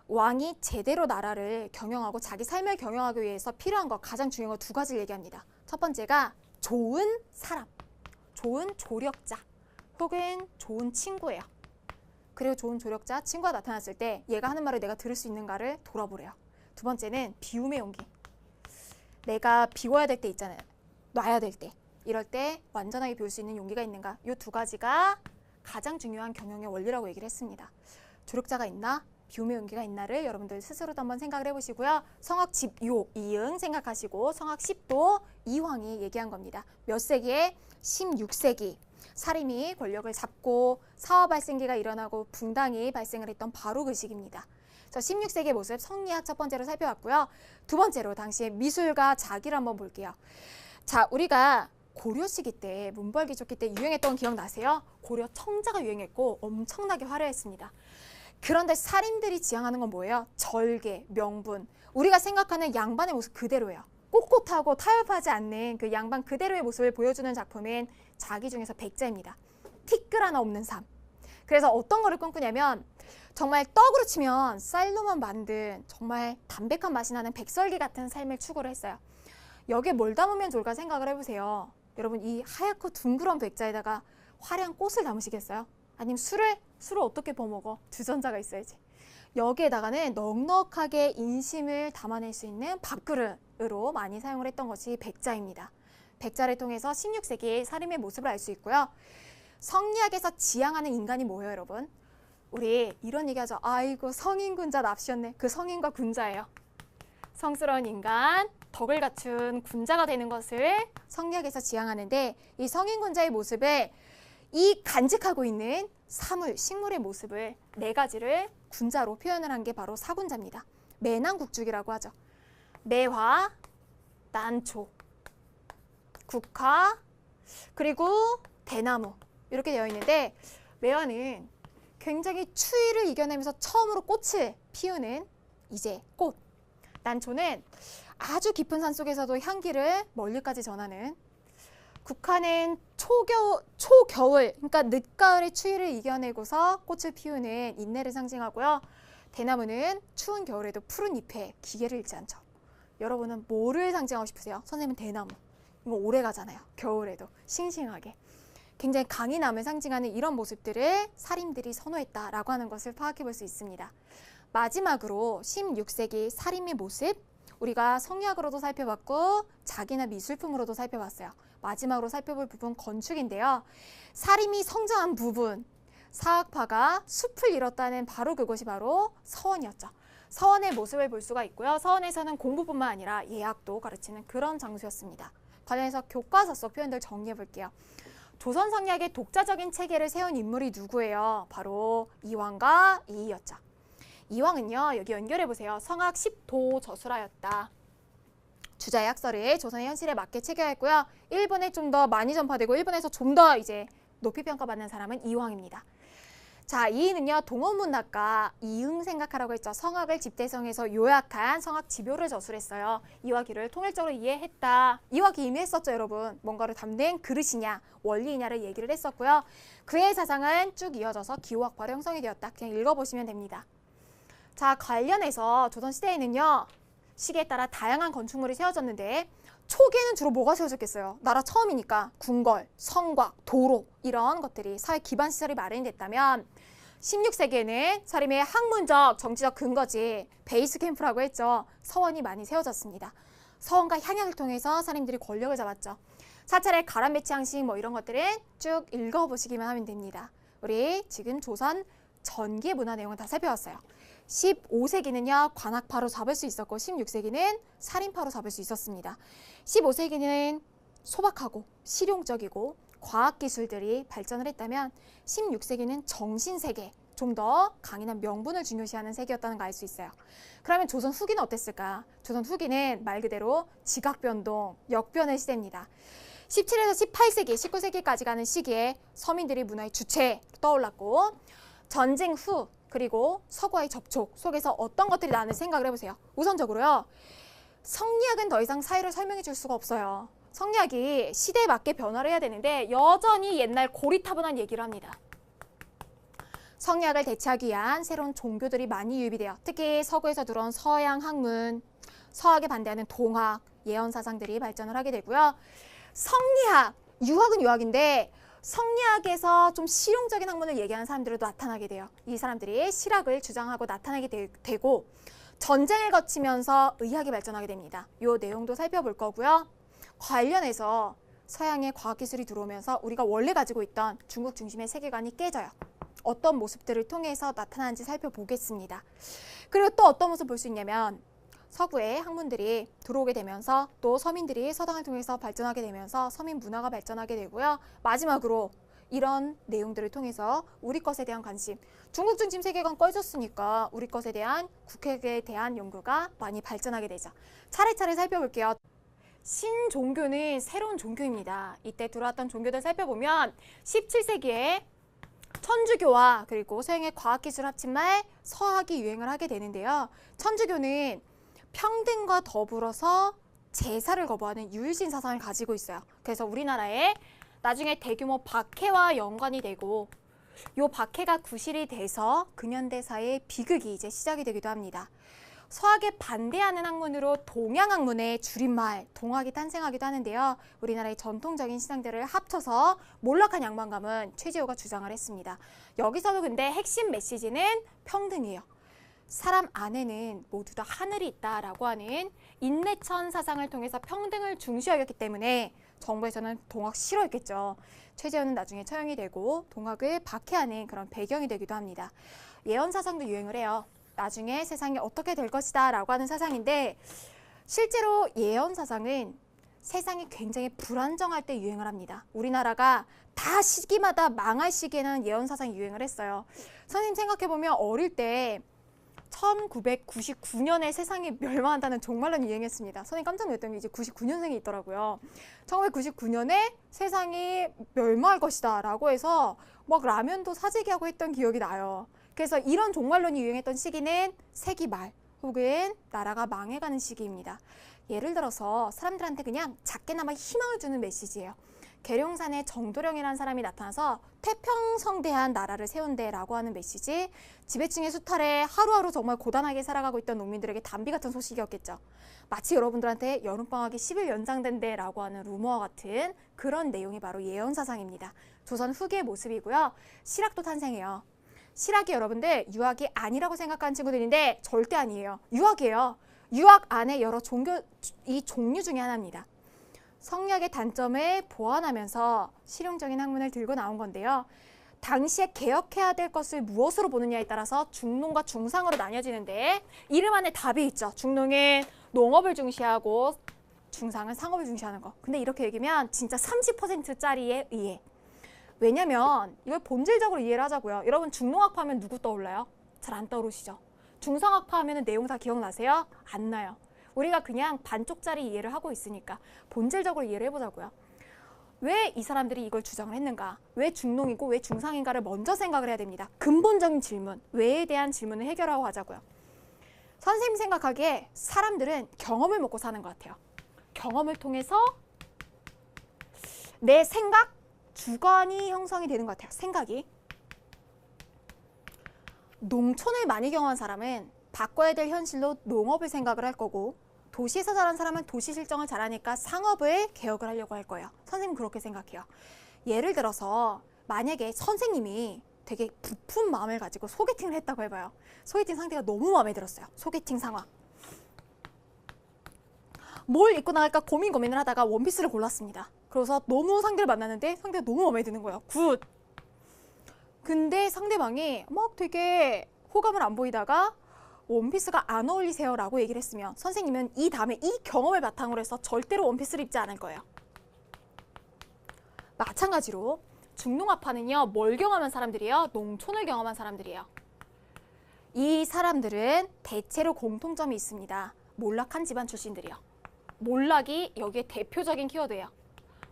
왕이 제대로 나라를 경영하고 자기 삶을 경영하기 위해서 필요한 거 가장 중요한 거 두 가지를 얘기합니다. 첫 번째가 좋은 사람, 좋은 조력자 혹은 좋은 친구예요. 그리고 좋은 조력자, 친구가 나타났을 때 얘가 하는 말을 내가 들을 수 있는가를 돌아보래요. 두 번째는 비움의 용기. 내가 비워야 될 때 있잖아요. 놔야 될 때. 이럴 때 완전하게 비울 수 있는 용기가 있는가. 이 두 가지가 가장 중요한 경영의 원리라고 얘기를 했습니다. 조력자가 있나? 비움의 용기가 있나를 여러분들 스스로도 한번 생각을 해보시고요. 성학집요, 이응 생각하시고 성학십도 이황이 얘기한 겁니다. 몇 세기에? 16세기. 사림이 권력을 잡고 사화발생기가 일어나고 붕당이 발생을 했던 바로 그 시기입니다. 16세기의 모습 성리학 첫 번째로 살펴봤고요. 두 번째로 당시의 미술가 자기를 한번 볼게요. 자, 우리가 고려 시기 때 문벌귀족기 때 유행했던 기억 나세요? 고려 청자가 유행했고 엄청나게 화려했습니다. 그런데 살인들이 지향하는 건 뭐예요? 절개, 명분. 우리가 생각하는 양반의 모습 그대로예요. 꼿꼿하고 타협하지 않는 그 양반 그대로의 모습을 보여주는 작품인 자기 중에서 백자입니다. 티끌 하나 없는 삶. 그래서 어떤 거를 꿈꾸냐면 정말 떡으로 치면 쌀로만 만든 정말 담백한 맛이 나는 백설기 같은 삶을 추구를 했어요. 여기에 뭘 담으면 좋을까 생각을 해보세요. 여러분 이 하얗고 둥그런 백자에다가 화려한 꽃을 담으시겠어요? 아니면 술을 어떻게 버먹어? 주전자가 있어야지. 여기에다가는 넉넉하게 인심을 담아낼 수 있는 밥그릇으로 많이 사용을 했던 것이 백자입니다. 백자를 통해서 16세기의 사림의 모습을 알 수 있고요. 성리학에서 지향하는 인간이 뭐예요, 여러분? 우리 이런 얘기하죠. 아이고 성인군자 납시였네. 그 성인과 군자예요. 성스러운 인간, 덕을 갖춘 군자가 되는 것을 성리학에서 지향하는데 이 성인군자의 모습을 이 간직하고 있는 사물, 식물의 모습을 네 가지를 군자로 표현을 한 게 바로 사군자입니다. 매난국죽이라고 하죠. 매화, 난초, 국화, 그리고 대나무 이렇게 되어 있는데 매화는 굉장히 추위를 이겨내면서 처음으로 꽃을 피우는 이제 꽃. 난초는 아주 깊은 산속에서도 향기를 멀리까지 전하는 국화는 초겨울, 그러니까 늦가을의 추위를 이겨내고서 꽃을 피우는 인내를 상징하고요. 대나무는 추운 겨울에도 푸른 잎에 기계를 잃지 않죠. 여러분은 뭐를 상징하고 싶으세요? 선생님은 대나무. 이거 오래 가잖아요. 겨울에도 싱싱하게. 굉장히 강인함을 상징하는 이런 모습들을 사림들이 선호했다라고 하는 것을 파악해 볼 수 있습니다. 마지막으로 16세기 사림의 모습, 우리가 성리학으로도 살펴봤고 자기나 미술품으로도 살펴봤어요. 마지막으로 살펴볼 부분 건축인데요. 사림이 성장한 부분, 사학파가 숲을 잃었다는 바로 그것이 바로 서원이었죠. 서원의 모습을 볼 수가 있고요. 서원에서는 공부뿐만 아니라 예학도 가르치는 그런 장소였습니다. 관련해서 교과서 속 표현들 정리해 볼게요. 조선 성리학의 독자적인 체계를 세운 인물이 누구예요? 바로 이황과 이이였죠. 이황은요, 여기 연결해 보세요. 성학 10도 저술하였다. 주자의 학설을 조선의 현실에 맞게 체계했고요. 일본에 좀 더 많이 전파되고 일본에서 좀 더 이제 높이 평가받는 사람은 이황입니다. 자, 이의는요, 동원문학가 이응 생각하라고 했죠. 성악을 집대성에서 요약한 성악 지묘를 저술했어요. 이와 기를 통일적으로 이해했다. 이와 기 이미 했었죠, 여러분. 뭔가를 담는 그릇이냐, 원리이냐를 얘기를 했었고요. 그의 사상은 쭉 이어져서 기호학파로 형성이 되었다. 그냥 읽어보시면 됩니다. 자, 관련해서 조선시대에는요, 시기에 따라 다양한 건축물이 세워졌는데 초기에는 주로 뭐가 세워졌겠어요? 나라 처음이니까 궁궐, 성곽, 도로 이런 것들이 사회 기반 시설이 마련이 됐다면 16세기에는 사림의 학문적, 정치적 근거지 베이스 캠프라고 했죠. 서원이 많이 세워졌습니다. 서원과 향약을 통해서 사림들이 권력을 잡았죠. 사찰의 가람배치 양식 뭐 이런 것들은 쭉 읽어보시기만 하면 됩니다. 우리 지금 조선 전기의 문화 내용을 다 살펴봤어요. 15세기는요, 관악파로 잡을 수 있었고 16세기는 살인파로 잡을 수 있었습니다. 15세기는 소박하고 실용적이고 과학기술들이 발전을 했다면 16세기는 정신세계, 좀 더 강인한 명분을 중요시하는 세계였다는 걸 알 수 있어요. 그러면 조선 후기는 어땠을까? 조선 후기는 말 그대로 지각변동, 역변의 시대입니다. 17에서 18세기, 19세기까지 가는 시기에 서민들이 문화의 주체로 떠올랐고 전쟁 후 그리고 서구와의 접촉 속에서 어떤 것들이 나는지 생각을 해보세요. 우선적으로요. 성리학은 더 이상 사회를 설명해 줄 수가 없어요. 성리학이 시대에 맞게 변화를 해야 되는데 여전히 옛날 고리타분한 얘기를 합니다. 성리학을 대체하기 위한 새로운 종교들이 많이 유입이 돼요. 특히 서구에서 들어온 서양 학문, 서학에 반대하는 동학, 예언 사상들이 발전을 하게 되고요. 성리학, 유학은 유학인데 성리학에서 좀 실용적인 학문을 얘기하는 사람들도 나타나게 돼요. 이 사람들이 실학을 주장하고 나타나게 되고 전쟁을 거치면서 의학이 발전하게 됩니다. 이 내용도 살펴볼 거고요. 관련해서 서양의 과학기술이 들어오면서 우리가 원래 가지고 있던 중국 중심의 세계관이 깨져요. 어떤 모습들을 통해서 나타나는지 살펴보겠습니다. 그리고 또 어떤 모습 볼 수 있냐면 서구의 학문들이 들어오게 되면서 또 서민들이 서당을 통해서 발전하게 되면서 서민 문화가 발전하게 되고요. 마지막으로 이런 내용들을 통해서 우리 것에 대한 관심, 중국 중심 세계관 꺼졌으니까 우리 것에 대한 국학에 대한 연구가 많이 발전하게 되죠. 차례차례 살펴볼게요. 신종교는 새로운 종교입니다. 이때 들어왔던 종교들 살펴보면 17세기에 천주교와 그리고 서양의 과학기술 합친 말 서학이 유행을 하게 되는데요. 천주교는 평등과 더불어서 제사를 거부하는 유일신 사상을 가지고 있어요. 그래서 우리나라에 나중에 대규모 박해와 연관이 되고 이 박해가 구실이 돼서 근현대사의 비극이 이제 시작이 되기도 합니다. 서학에 반대하는 학문으로 동양학문의 줄임말 동학이 탄생하기도 하는데요. 우리나라의 전통적인 신앙들을 합쳐서 몰락한 양반감은 최재호가 주장을 했습니다. 여기서도 근데 핵심 메시지는 평등이에요. 사람 안에는 모두 다 하늘이 있다라고 하는 인내천 사상을 통해서 평등을 중시하였기 때문에 정부에서는 동학 싫어했겠죠. 최재호는 나중에 처형이 되고 동학을 박해하는 그런 배경이 되기도 합니다. 예언 사상도 유행을 해요. 나중에 세상이 어떻게 될 것이다 라고 하는 사상인데 실제로 예언 사상은 세상이 굉장히 불안정할 때 유행을 합니다. 우리나라가 다 시기마다 망할 시기에는 예언 사상이 유행을 했어요. 선생님 생각해보면 어릴 때 1999년에 세상이 멸망한다는 종말론이 유행했습니다. 선생님 깜짝 놀랐던 게 이제 99년생이 있더라고요. 1999년에 세상이 멸망할 것이다 라고 해서 막 라면도 사재기 하고 했던 기억이 나요. 그래서 이런 종말론이 유행했던 시기는 세기 말 혹은 나라가 망해가는 시기입니다. 예를 들어서 사람들한테 그냥 작게나마 희망을 주는 메시지예요. 계룡산에 정도령이라는 사람이 나타나서 태평성대한 나라를 세운대라고 하는 메시지, 지배층의 수탈에 하루하루 정말 고단하게 살아가고 있던 농민들에게 단비 같은 소식이었겠죠. 마치 여러분들한테 여름방학이 10일 연장된대라고 하는 루머와 같은 그런 내용이 바로 예언사상입니다. 조선 후기의 모습이고요. 실학도 탄생해요. 실학이 여러분들 유학이 아니라고 생각하는 친구들인데 절대 아니에요. 유학이에요. 유학 안에 여러 이 종류 중에 하나입니다. 성리학의 단점을 보완하면서 실용적인 학문을 들고 나온 건데요. 당시에 개혁해야 될 것을 무엇으로 보느냐에 따라서 중농과 중상으로 나뉘어지는데 이름 안에 답이 있죠. 중농은 농업을 중시하고 중상은 상업을 중시하는 거. 근데 이렇게 얘기하면 진짜 30%짜리에 의해. 왜냐면 이걸 본질적으로 이해를 하자고요. 여러분 중농학파 하면 누구 떠올라요? 잘 안 떠오르시죠? 중상학파 하면 내용 다 기억나세요? 안 나요. 우리가 그냥 반쪽짜리 이해를 하고 있으니까 본질적으로 이해를 해보자고요. 왜 이 사람들이 이걸 주장을 했는가? 왜 중농이고 왜 중상인가를 먼저 생각을 해야 됩니다. 근본적인 질문, 왜에 대한 질문을 해결하고 가자고요. 선생님 생각하기에 사람들은 경험을 먹고 사는 것 같아요. 경험을 통해서 내 생각, 주관이 형성이 되는 것 같아요. 생각이. 농촌을 많이 경험한 사람은 바꿔야 될 현실로 농업을 생각을 할 거고, 도시에서 자란 사람은 도시 실정을 잘하니까 상업을 개혁을 하려고 할 거예요. 선생님은 그렇게 생각해요. 예를 들어서 만약에 선생님이 되게 부푼 마음을 가지고 소개팅을 했다고 해봐요. 소개팅 상대가 너무 마음에 들었어요. 소개팅 상황. 뭘 입고 나갈까 고민을 하다가 원피스를 골랐습니다. 그래서 너무 상대를 만났는데 상대가 너무 마음에 드는 거예요. 굿! 근데 상대방이 막 되게 호감을 안 보이다가 원피스가 안 어울리세요 라고 얘기를 했으면 선생님은 이 다음에 이 경험을 바탕으로 해서 절대로 원피스를 입지 않을 거예요. 마찬가지로 중농업파는요, 뭘 경험한 사람들이에요? 농촌을 경험한 사람들이에요. 이 사람들은 대체로 공통점이 있습니다. 몰락한 집안 출신들이요. 몰락이 여기에 대표적인 키워드예요.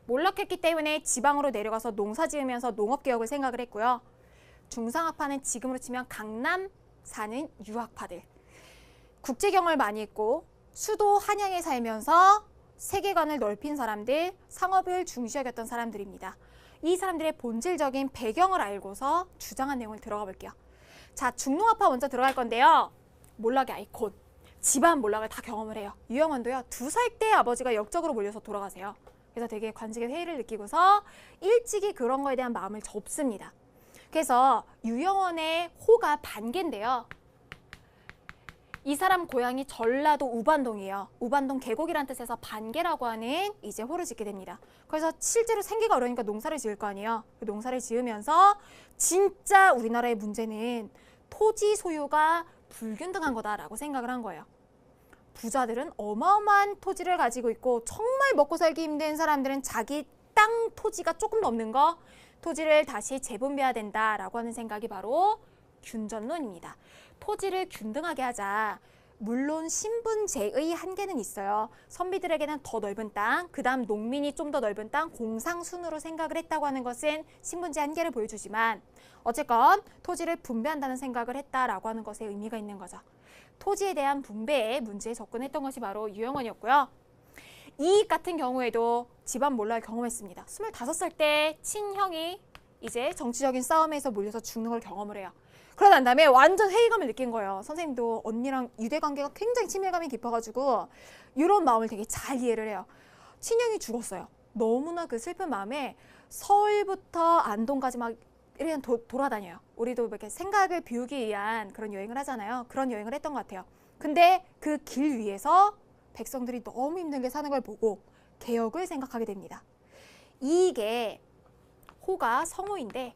몰락했기 때문에 지방으로 내려가서 농사 지으면서 농업개혁을 생각을 했고요. 중상업파는 지금으로 치면 강남 사는 유학파들. 국제경험을 많이 했고 수도 한양에 살면서 세계관을 넓힌 사람들, 상업을 중시 여겼던 사람들입니다. 이 사람들의 본질적인 배경을 알고서 주장한 내용을 들어가 볼게요. 자, 중농업파 먼저 들어갈 건데요. 몰락의 아이콘. 집안 몰락을 다 경험을 해요. 유영원도요. 2살 때 아버지가 역적으로 몰려서 돌아가세요. 그래서 되게 관직의 회의를 느끼고서 일찍이 그런 거에 대한 마음을 접습니다. 그래서 유영원의 호가 반개인데요. 이 사람 고향이 전라도 우반동이에요. 우반동 계곡이란 뜻에서 반개라고 하는 이제 호를 짓게 됩니다. 그래서 실제로 생기가 어려우니까 농사를 지을 거 아니에요. 그 농사를 지으면서 진짜 우리나라의 문제는 토지 소유가 불균등한 거다라고 생각을 한 거예요. 부자들은 어마어마한 토지를 가지고 있고 정말 먹고 살기 힘든 사람들은 자기 땅 토지가 조금도 없는 거, 토지를 다시 재분배해야 된다라고 하는 생각이 바로 균전론입니다. 토지를 균등하게 하자. 물론 신분제의 한계는 있어요. 선비들에게는 더 넓은 땅, 그 다음 농민이 좀 더 넓은 땅, 공상순으로 생각을 했다고 하는 것은 신분제 한계를 보여주지만 어쨌건 토지를 분배한다는 생각을 했다라고 하는 것에 의미가 있는 거죠. 토지에 대한 분배에 문제에 접근했던 것이 바로 유영원이었고요. 이익 같은 경우에도 집안 몰락을 경험했습니다. 25살 때 친형이 이제 정치적인 싸움에서 몰려서 죽는 걸 경험을 해요. 그러고 난 다음에 완전 회의감을 느낀 거예요. 선생님도 언니랑 유대관계가 굉장히 친밀감이 깊어가지고 이런 마음을 되게 잘 이해를 해요. 친형이 죽었어요. 너무나 그 슬픈 마음에 서울부터 안동까지 막 이렇게 돌아다녀요. 우리도 이렇게 생각을 비우기 위한 그런 여행을 하잖아요. 그런 여행을 했던 것 같아요. 근데 그 길 위에서 백성들이 너무 힘들게 사는 걸 보고 개혁을 생각하게 됩니다. 이게 호가 성호인데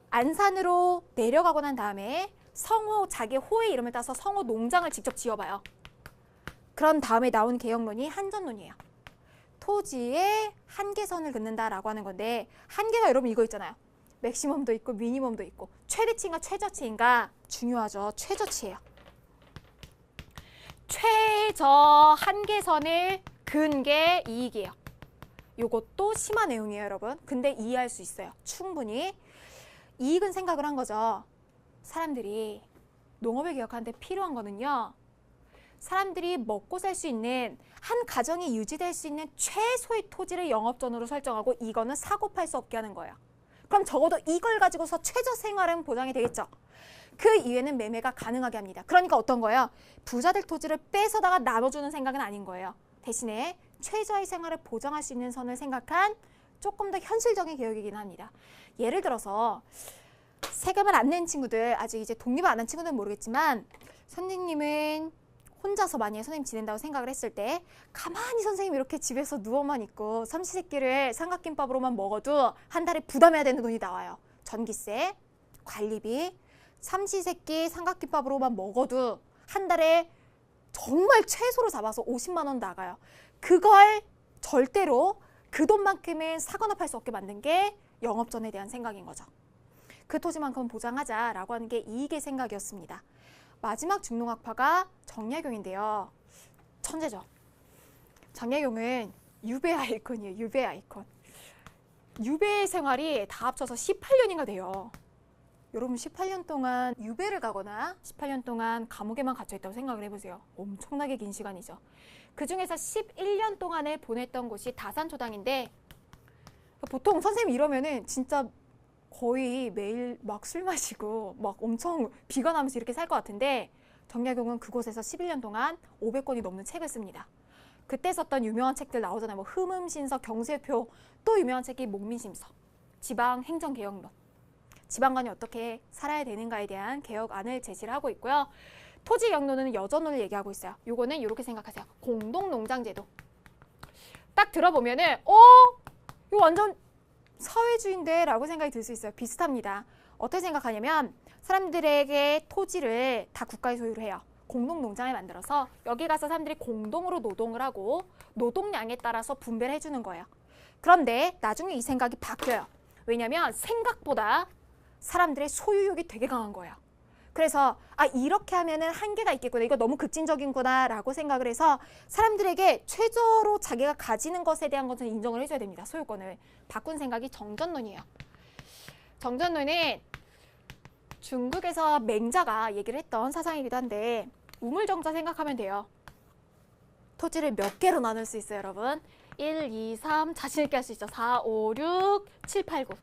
안산으로 내려가고 난 다음에 성호, 자기 호의 이름을 따서 성호 농장을 직접 지어봐요. 그런 다음에 나온 개혁론이 한전론이에요. 토지에 한계선을 긋는다라고 하는 건데 한계가 여러분 이거 있잖아요. 맥시멈도 있고 미니멈도 있고 최대치인가 최저치인가 중요하죠. 최저치예요. 최저 한계선을 긋는 게 이익이에요. 요것도 심한 내용이에요, 여러분. 근데 이해할 수 있어요. 충분히. 이익은 생각을 한 거죠. 사람들이 농업을 개혁하는데 필요한 거는요. 사람들이 먹고 살 수 있는 한 가정이 유지될 수 있는 최소의 토지를 영업전으로 설정하고 이거는 사고 팔 수 없게 하는 거예요. 그럼 적어도 이걸 가지고서 최저 생활은 보장이 되겠죠. 그 이외에는 매매가 가능하게 합니다. 그러니까 어떤 거예요? 부자들 토지를 뺏어다가 나눠주는 생각은 아닌 거예요. 대신에 최저의 생활을 보장할 수 있는 선을 생각한 조금 더 현실적인 개혁이긴 합니다. 예를 들어서 세금을 안 낸 친구들, 아직 이제 독립을 안 한 친구들은 모르겠지만 선생님은 혼자서 만약에 선생님 지낸다고 생각을 했을 때 가만히 선생님 이렇게 집에서 누워만 있고 삼시세끼를 삼각김밥으로만 먹어도 한 달에 부담해야 되는 돈이 나와요. 전기세, 관리비, 삼시세끼 삼각김밥으로만 먹어도 한 달에 정말 최소로 잡아서 50만 원 나가요. 그걸 절대로 그 돈만큼은 사거나 팔 수 없게 만든 게 영업전에 대한 생각인 거죠. 그 토지만큼 보장하자라고 하는 게 이익의 생각이었습니다. 마지막 중농학파가 정약용인데요. 천재죠. 정약용은 유배 아이콘이에요. 유배 아이콘. 유배 생활이 다 합쳐서 18년인가 돼요. 여러분 18년 동안 유배를 가거나 18년 동안 감옥에만 갇혀 있다고 생각을 해보세요. 엄청나게 긴 시간이죠. 그 중에서 11년 동안을 보냈던 곳이 다산초당인데 보통 선생님 이러면은 진짜 거의 매일 막 술 마시고 막 엄청 비가 나면서 이렇게 살 것 같은데 정약용은 그곳에서 11년 동안 500권이 넘는 책을 씁니다. 그때 썼던 유명한 책들 나오잖아요. 뭐 흠음신서, 경세표, 또 유명한 책이 목민심서, 지방행정개혁론. 지방관이 어떻게 살아야 되는가에 대한 개혁안을 제시를 하고 있고요. 토지영론은 여전론을 얘기하고 있어요. 요거는 이렇게 생각하세요. 공동농장제도. 딱 들어보면은 이거 완전 사회주의인데 라고 생각이 들 수 있어요. 비슷합니다. 어떻게 생각하냐면 사람들에게 토지를 다 국가의 소유로 해요. 공동농장을 만들어서 여기 가서 사람들이 공동으로 노동을 하고 노동량에 따라서 분배를 해주는 거예요. 그런데 나중에 이 생각이 바뀌어요. 왜냐면 생각보다 사람들의 소유욕이 되게 강한 거예요. 그래서 이렇게 하면은 한계가 있겠구나. 이거 너무 급진적인구나 라고 생각을 해서 사람들에게 최저로 자기가 가지는 것에 대한 것은 인정을 해줘야 됩니다. 소유권을. 바꾼 생각이 정전론이에요. 정전론은 중국에서 맹자가 얘기를 했던 사상이기도 한데 우물정자 생각하면 돼요. 토지를 몇 개로 나눌 수 있어요, 여러분? 1, 2, 3 자신 있게 할 수 있죠. 4, 5, 6, 7, 8, 9.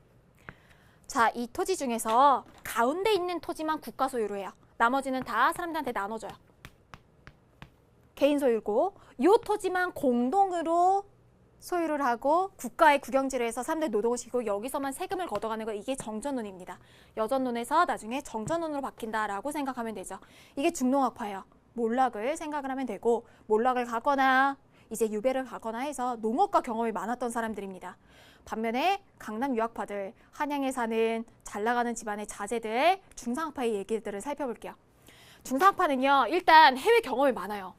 자, 이 토지 중에서 가운데 있는 토지만 국가 소유로 해요. 나머지는 다 사람들한테 나눠줘요. 개인 소유고 이 토지만 공동으로 소유를 하고 국가의 국영지를 해서 사람들 노동을 시키고 여기서만 세금을 걷어가는 거, 이게 정전론입니다. 여전론에서 나중에 정전론으로 바뀐다라고 생각하면 되죠. 이게 중농학파예요. 몰락을 생각을 하면 되고 몰락을 가거나 이제 유배를 가거나 해서 농업과 경험이 많았던 사람들입니다. 반면에 강남 유학파들, 한양에 사는 잘 나가는 집안의 자제들, 중상학파의 얘기들을 살펴볼게요. 중상학파는요, 일단 해외 경험이 많아요.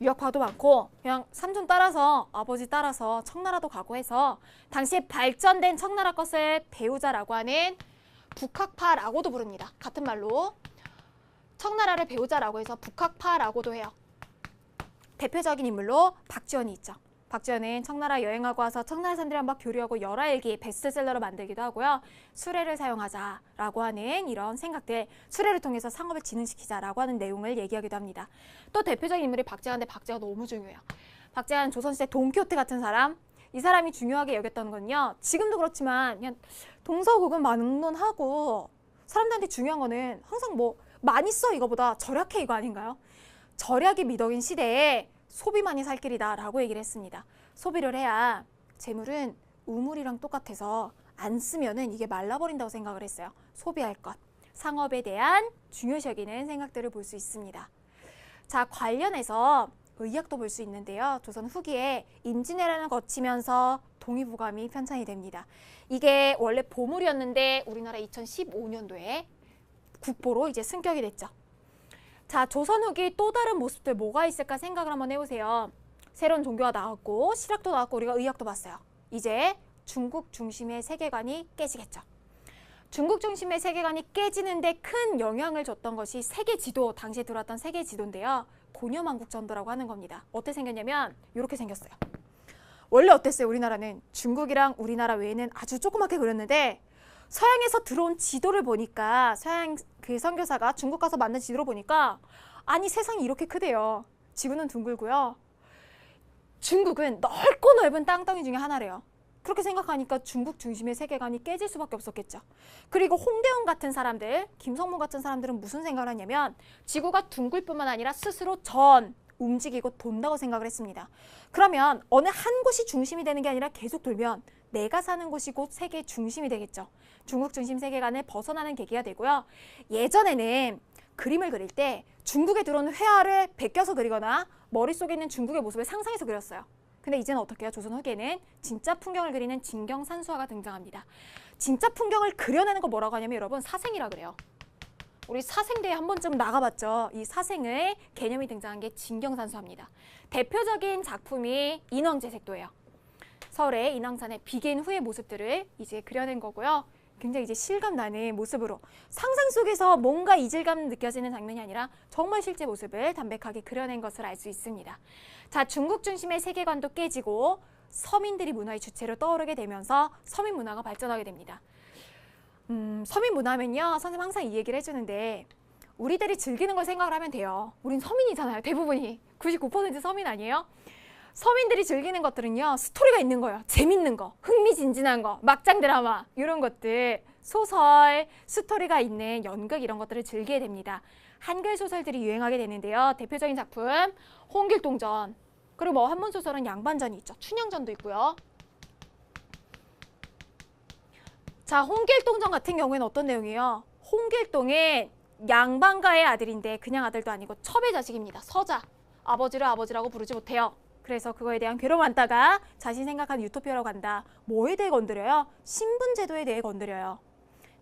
유학파도 많고 그냥 삼촌 따라서 아버지 따라서 청나라도 가고 해서 당시에 발전된 청나라 것을 배우자라고 하는 북학파라고도 부릅니다. 같은 말로 청나라를 배우자라고 해서 북학파라고도 해요. 대표적인 인물로 박지원이 있죠. 박지원은 청나라 여행하고 와서 청나라 사람들이랑 막 교류하고 열화일기 베스트셀러로 만들기도 하고요. 수레를 사용하자라고 하는 이런 생각들, 수레를 통해서 상업을 진흥시키자라고 하는 내용을 얘기하기도 합니다. 또 대표적인 인물이 박제환인데 박제가 너무 중요해요. 박제환 조선시대 돈키호테 같은 사람, 이 사람이 중요하게 여겼던 건요. 지금도 그렇지만 그냥 동서고금 막론하고 사람들한테 중요한 거는 항상 뭐 많이 써 이거보다 절약해 이거 아닌가요? 절약이 미덕인 시대에 소비만이 살 길이다 라고 얘기를 했습니다. 소비를 해야 재물은 우물이랑 똑같아서 안 쓰면은 이게 말라버린다고 생각을 했어요. 소비할 것, 상업에 대한 중요시 여기는 생각들을 볼 수 있습니다. 자, 관련해서 의학도 볼 수 있는데요. 조선 후기에 임진왜란을 거치면서 동의보감이 편찬이 됩니다. 이게 원래 보물이었는데 우리나라 2015년도에 국보로 이제 승격이 됐죠. 자, 조선 후기 또 다른 모습들 뭐가 있을까 생각을 한번 해보세요. 새로운 종교가 나왔고 실학도 나왔고 우리가 의학도 봤어요. 이제 중국 중심의 세계관이 깨지겠죠. 중국 중심의 세계관이 깨지는데 큰 영향을 줬던 것이 세계 지도, 당시에 들어왔던 세계 지도인데요. 고려만국전도라고 하는 겁니다. 어떻게 생겼냐면 이렇게 생겼어요. 원래 어땠어요? 우리나라는 중국이랑 우리나라 외에는 아주 조그맣게 그렸는데 서양에서 들어온 지도를 보니까 서양 그 선교사가 중국 가서 만든 지도를 보니까 아니 세상이 이렇게 크대요. 지구는 둥글고요. 중국은 넓고 넓은 땅덩이 중에 하나래요. 그렇게 생각하니까 중국 중심의 세계관이 깨질 수밖에 없었겠죠. 그리고 홍대원 같은 사람들, 김성문 같은 사람들은 무슨 생각을 하냐면 지구가 둥글 뿐만 아니라 스스로 움직이고 돈다고 생각을 했습니다. 그러면 어느 한 곳이 중심이 되는 게 아니라 계속 돌면 내가 사는 곳이 곧 세계의 중심이 되겠죠. 중국 중심 세계관을 벗어나는 계기가 되고요. 예전에는 그림을 그릴 때 중국에 들어오는 회화를 베껴서 그리거나 머릿속에 있는 중국의 모습을 상상해서 그렸어요. 근데 이제는 어떻게 해요? 조선 후기에는 진짜 풍경을 그리는 진경산수화가 등장합니다. 진짜 풍경을 그려내는 거 뭐라고 하냐면 여러분 사생이라 그래요. 우리 사생대에 한 번쯤 나가봤죠. 이 사생의 개념이 등장한 게 진경산수화입니다. 대표적인 작품이 인왕제색도예요. 서울의 인왕산의 비개인 후의 모습들을 이제 그려낸 거고요. 굉장히 이제 실감 나는 모습으로 상상 속에서 뭔가 이질감 느껴지는 장면이 아니라 정말 실제 모습을 담백하게 그려낸 것을 알 수 있습니다. 자, 중국 중심의 세계관도 깨지고 서민들이 문화의 주체로 떠오르게 되면서 서민 문화가 발전하게 됩니다. 서민 문화면요, 선생님 항상 이 얘기를 해주는데 우리들이 즐기는 걸 생각을 하면 돼요. 우린 서민이잖아요. 대부분이 99% 서민 아니에요? 서민들이 즐기는 것들은요, 스토리가 있는 거예요. 재밌는 거, 흥미진진한 거, 막장 드라마 이런 것들, 소설, 스토리가 있는 연극 이런 것들을 즐기게 됩니다. 한글 소설들이 유행하게 되는데요. 대표적인 작품 홍길동전, 그리고 뭐 한문 소설은 양반전이 있죠. 춘향전도 있고요. 자, 홍길동전 같은 경우에는 어떤 내용이에요? 홍길동은 양반가의 아들인데 그냥 아들도 아니고 첩의 자식입니다. 서자. 아버지를 아버지라고 부르지 못해요. 그래서 그거에 대한 괴로움 안다가 자신 생각한 유토피아로 간다. 뭐에 대해 건드려요? 신분제도에 대해 건드려요.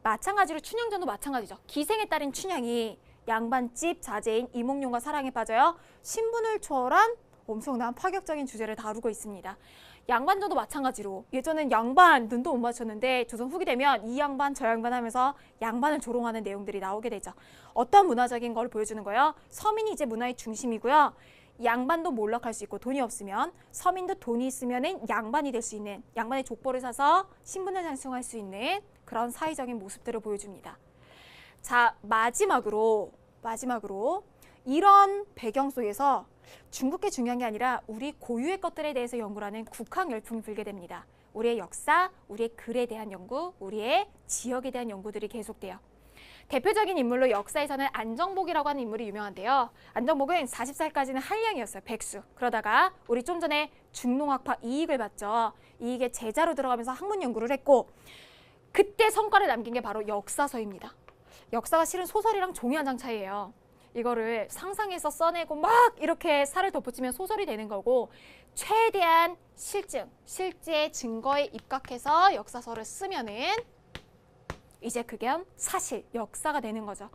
마찬가지로 춘향전도 마찬가지죠. 기생의 딸인 춘향이 양반집 자제인 이몽룡과 사랑에 빠져요. 신분을 초월한 엄청난 파격적인 주제를 다루고 있습니다. 양반전도 마찬가지로 예전엔 양반 눈도 못 맞췄는데 조선 후기 되면 이 양반 저 양반 하면서 양반을 조롱하는 내용들이 나오게 되죠. 어떤 문화적인 걸 보여주는 거예요? 서민이 이제 문화의 중심이고요. 양반도 몰락할 수 있고 돈이 없으면 서민도 돈이 있으면 양반이 될 수 있는, 양반의 족보를 사서 신분을 상승할 수 있는 그런 사회적인 모습들을 보여줍니다. 자, 마지막으로 이런 배경 속에서 중국계 중요한 게 아니라 우리 고유의 것들에 대해서 연구를 하는 국학 열풍이 불게 됩니다. 우리의 역사, 우리의 글에 대한 연구, 우리의 지역에 대한 연구들이 계속돼요. 대표적인 인물로 역사에서는 안정복이라고 하는 인물이 유명한데요. 안정복은 40살까지는 한량이었어요. 백수. 그러다가 우리 좀 전에 중농학파 이익을 봤죠. 이익의 제자로 들어가면서 학문 연구를 했고 그때 성과를 남긴 게 바로 역사서입니다. 역사가 실은 소설이랑 종이 한 장 차이예요. 이거를 상상해서 써내고 막 이렇게 살을 덧붙이면 소설이 되는 거고 최대한 실제 증거에 입각해서 역사서를 쓰면은 이제 그게 사실, 역사가 되는 거죠.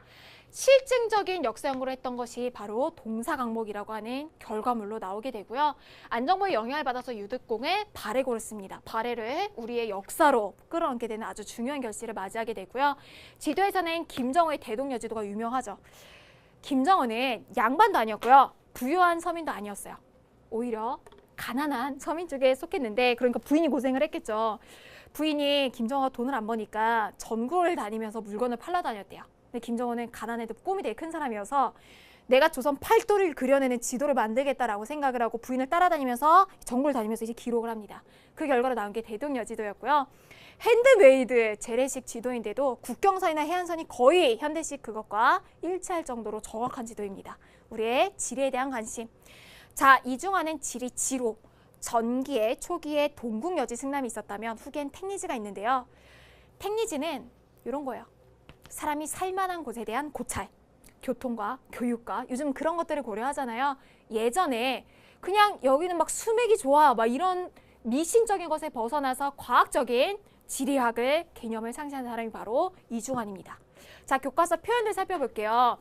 실증적인 역사 연구를 했던 것이 바로 동사강목이라고 하는 결과물로 나오게 되고요. 안정복의 영향을 받아서 유득공의 발해고를 씁니다. 발해를 우리의 역사로 끌어안게 되는 아주 중요한 결실을 맞이하게 되고요. 지도에서는 김정은의 대동여지도가 유명하죠. 김정은은 양반도 아니었고요. 부유한 서민도 아니었어요. 오히려 가난한 서민 쪽에 속했는데 그러니까 부인이 고생을 했겠죠. 부인이 김정은가 돈을 안 버니까 전국을 다니면서 물건을 팔러 다녔대요. 근데 김정은은 가난해도 꿈이 되게 큰 사람이어서 내가 조선 팔도를 그려내는 지도를 만들겠다라고 생각을 하고 부인을 따라다니면서 전국을 다니면서 이제 기록을 합니다. 그 결과로 나온 게 대동여지도였고요. 핸드메이드 재래식 지도인데도 국경선이나 해안선이 거의 현대식 그것과 일치할 정도로 정확한 지도입니다. 우리의 지리에 대한 관심. 자, 이중하는 지리 지로. 전기에 초기에 동국여지 승남이 있었다면 후기엔 택리지가 있는데요. 택리지는 이런 거예요. 사람이 살만한 곳에 대한 고찰, 교통과 교육과 요즘 그런 것들을 고려하잖아요. 예전에 그냥 여기는 막 수맥이 좋아 막 이런 미신적인 것에 벗어나서 과학적인 지리학을 개념을 상실한 사람이 바로 이중환입니다. 자, 교과서 표현들 살펴볼게요.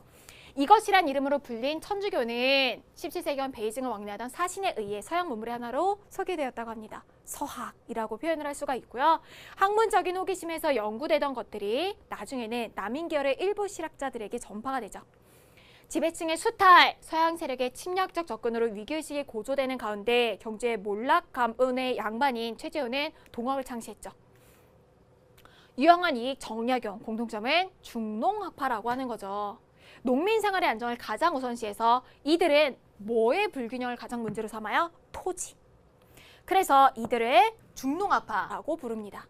이것이란 이름으로 불린 천주교는 17세기원 베이징을 왕래하던 사신에 의해 서양 문물의 하나로 소개되었다고 합니다. 서학이라고 표현을 할 수가 있고요. 학문적인 호기심에서 연구되던 것들이 나중에는 남인 계열의 일부 실학자들에게 전파가 되죠. 지배층의 수탈, 서양 세력의 침략적 접근으로 위기의식이 고조되는 가운데 경제의 몰락 가운의 양반인 최재훈은 동학을 창시했죠. 유영한 이익 정약용 공통점은 중농학파라고 하는 거죠. 농민 생활의 안정을 가장 우선시해서 이들은 뭐의 불균형을 가장 문제로 삼아요? 토지. 그래서 이들을 중농학파라고 부릅니다.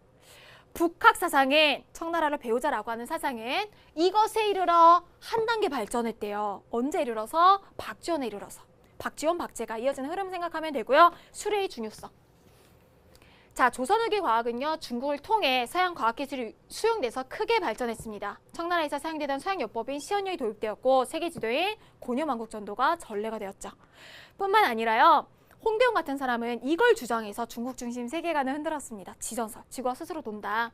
북학 사상은 청나라를 배우자라고 하는 사상은 이것에 이르러 한 단계 발전했대요. 언제 이르러서? 박지원에 이르러서. 박지원, 박제가 이어지는 흐름 생각하면 되고요. 수레의 중요성. 자, 조선 후기 과학은요, 중국을 통해 서양 과학기술이 수용돼서 크게 발전했습니다. 청나라에서 사용되던 서양요법인 시연율이 도입되었고 세계 지도인 고려만국전도가 전례가 되었죠. 뿐만 아니라요, 홍대웅 같은 사람은 이걸 주장해서 중국 중심 세계관을 흔들었습니다. 지전설, 지구가 스스로 돈다.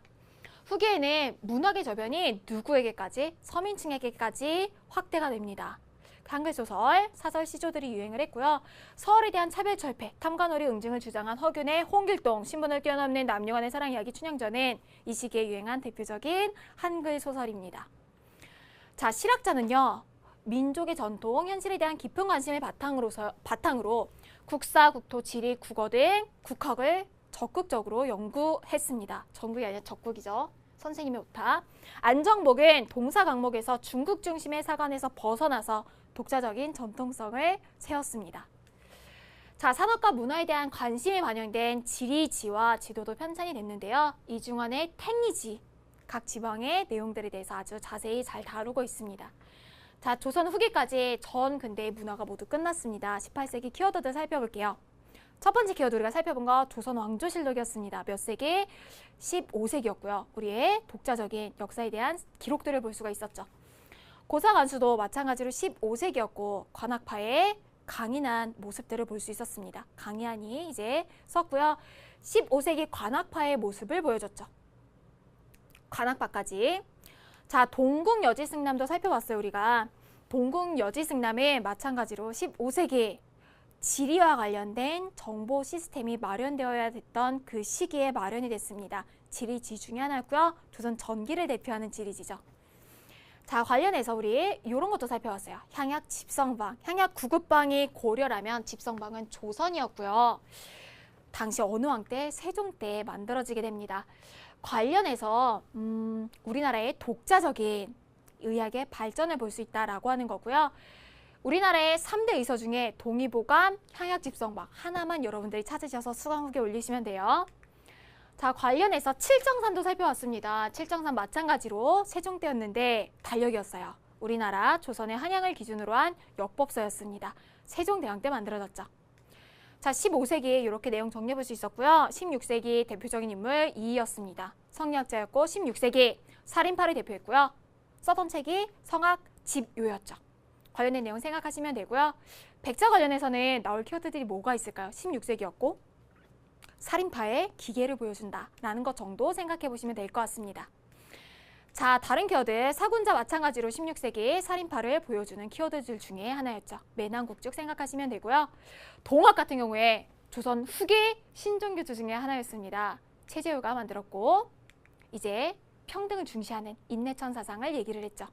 후기에는 문학의 저변이 누구에게까지? 서민층에게까지 확대가 됩니다. 한글 소설, 사설, 시조들이 유행을 했고요. 서울에 대한 차별철폐, 탐관오리 응징을 주장한 허균의 홍길동, 신분을 뛰어넘는 남녀 간의 사랑 이야기 춘향전은 이 시기에 유행한 대표적인 한글 소설입니다. 자, 실학자는요, 민족의 전통, 현실에 대한 깊은 관심을 바탕으로 국사, 국토, 지리, 국어 등 국학을 적극적으로 연구했습니다. 전국이 아니라 적극이죠. 선생님의 오타. 안정복은 동사 강목에서 중국 중심의 사관에서 벗어나서 독자적인 전통성을 세웠습니다. 자, 산업과 문화에 대한 관심이 반영된 지리지와 지도도 편찬이 됐는데요. 이중환의 택리지, 각 지방의 내용들에 대해서 아주 자세히 잘 다루고 있습니다. 자, 조선 후기까지 전 근대의 문화가 모두 끝났습니다. 18세기 키워드들 살펴볼게요. 첫 번째 키워드 우리가 살펴본 거 조선 왕조실록이었습니다. 몇 세기? 15세기였고요. 우리의 독자적인 역사에 대한 기록들을 볼 수가 있었죠. 고사관수도 마찬가지로 15세기였고 관악파의 강인한 모습들을 볼 수 있었습니다. 강인한이 이제 썼고요. 15세기 관악파의 모습을 보여줬죠. 관악파까지. 자, 동국여지승남도 살펴봤어요. 우리가 동국여지승남은 마찬가지로 15세기 지리와 관련된 정보 시스템이 마련되어야 됐던 그 시기에 마련이 됐습니다. 지리지 중에 하나고요. 조선 전기를 대표하는 지리지죠. 자, 관련해서 우리 이런 것도 살펴봤어요. 향약 집성방, 향약 구급방이 고려라면 집성방은 조선이었고요. 당시 어느 왕 때? 세종 때 만들어지게 됩니다. 관련해서 우리나라의 독자적인 의학의 발전을 볼 수 있다라고 하는 거고요. 우리나라의 3대 의서 중에 동의보감, 향약집성방 하나만 여러분들이 찾으셔서 수강 후기에 올리시면 돼요. 자, 관련해서 칠정산도 살펴봤습니다. 칠정산 마찬가지로 세종 때였는데 달력이었어요. 우리나라 조선의 한양을 기준으로 한 역법서였습니다. 세종대왕 때 만들어졌죠. 자, 15세기 이렇게 내용 정리해 볼 수 있었고요. 16세기 대표적인 인물 이이였습니다. 성리학자였고 16세기 살인파를 대표했고요. 써던 책이 성악 집요였죠. 관련된 내용 생각하시면 되고요. 백자 관련해서는 나올 키워드들이 뭐가 있을까요? 16세기였고 살인파의 기계를 보여준다라는 것 정도 생각해 보시면 될 것 같습니다. 자, 다른 키워드 사군자 마찬가지로 16세기 살인파를 보여주는 키워드들 중에 하나였죠. 매난국죽 생각하시면 되고요. 동학 같은 경우에 조선 후기 신종교주 중에 하나였습니다. 최재우가 만들었고 이제 평등을 중시하는 인내천 사상을 얘기를 했죠.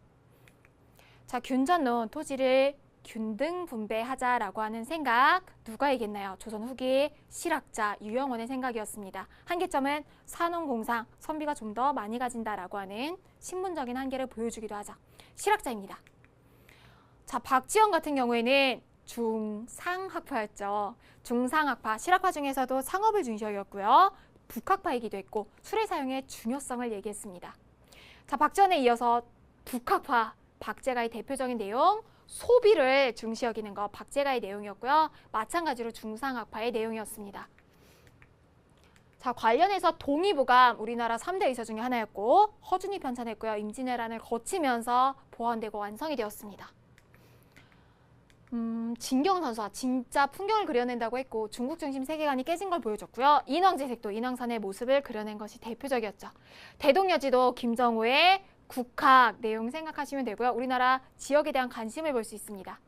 자, 균전론 토지를 균등 분배하자라고 하는 생각 누가 얘기했나요? 조선 후기 실학자 유영원의 생각이었습니다. 한계점은 산업공상, 선비가 좀 더 많이 가진다라고 하는 신분적인 한계를 보여주기도 하죠. 실학자입니다. 자, 박지원 같은 경우에는 중상학파였죠. 중상학파, 실학파 중에서도 상업을 중시하였고요. 북학파이기도 했고 술의 사용의 중요성을 얘기했습니다. 자, 박지원에 이어서 북학파, 박제가의 대표적인 내용 소비를 중시 여기는 거 박제가의 내용이었고요. 마찬가지로 중상학파의 내용이었습니다. 자, 관련해서 동의보감 우리나라 3대 의서 중에 하나였고 허준이 편찬했고요. 임진왜란을 거치면서 보완되고 완성이 되었습니다. 진경 선수가 진짜 풍경을 그려낸다고 했고 중국 중심 세계관이 깨진 걸 보여줬고요. 인왕제색도 인왕산의 모습을 그려낸 것이 대표적이었죠. 대동여지도 김정호의 국학 내용 생각하시면 되고요. 우리나라 지역에 대한 관심을 볼 수 있습니다.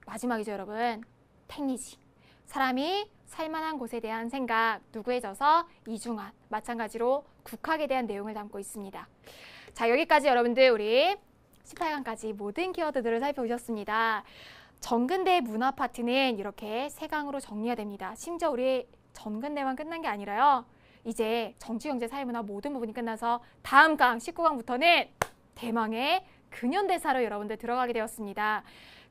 마지막이죠, 여러분. 택리지. 사람이 살만한 곳에 대한 생각, 누구에 져서 이중환. 마찬가지로 국학에 대한 내용을 담고 있습니다. 자, 여기까지 여러분들 우리 18강까지 모든 키워드들을 살펴보셨습니다. 전근대 문화 파트는 이렇게 3강으로 정리가 됩니다. 심지어 우리 전근대만 끝난 게 아니라요. 이제 정치, 경제, 사회문화 모든 부분이 끝나서 다음 강 19강부터는 대망의 근현대사로 여러분들 들어가게 되었습니다.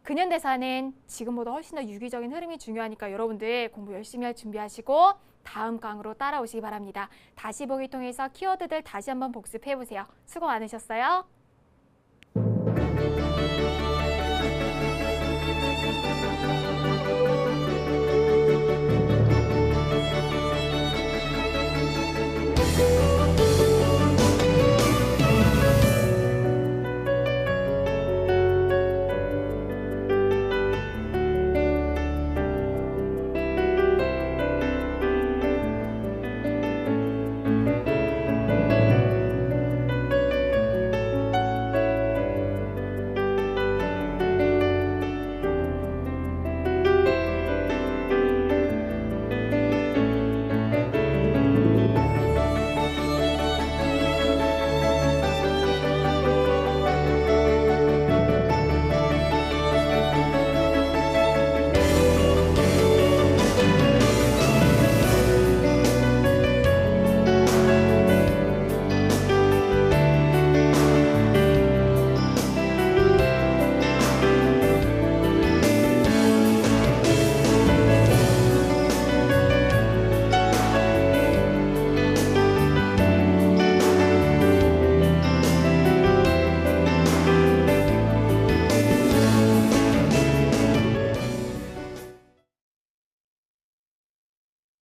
근현대사는 지금보다 훨씬 더 유기적인 흐름이 중요하니까 여러분들 공부 열심히 할 준비하시고 다음 강으로 따라오시기 바랍니다. 다시 보기 통해서 키워드들 다시 한번 복습해보세요. 수고 많으셨어요.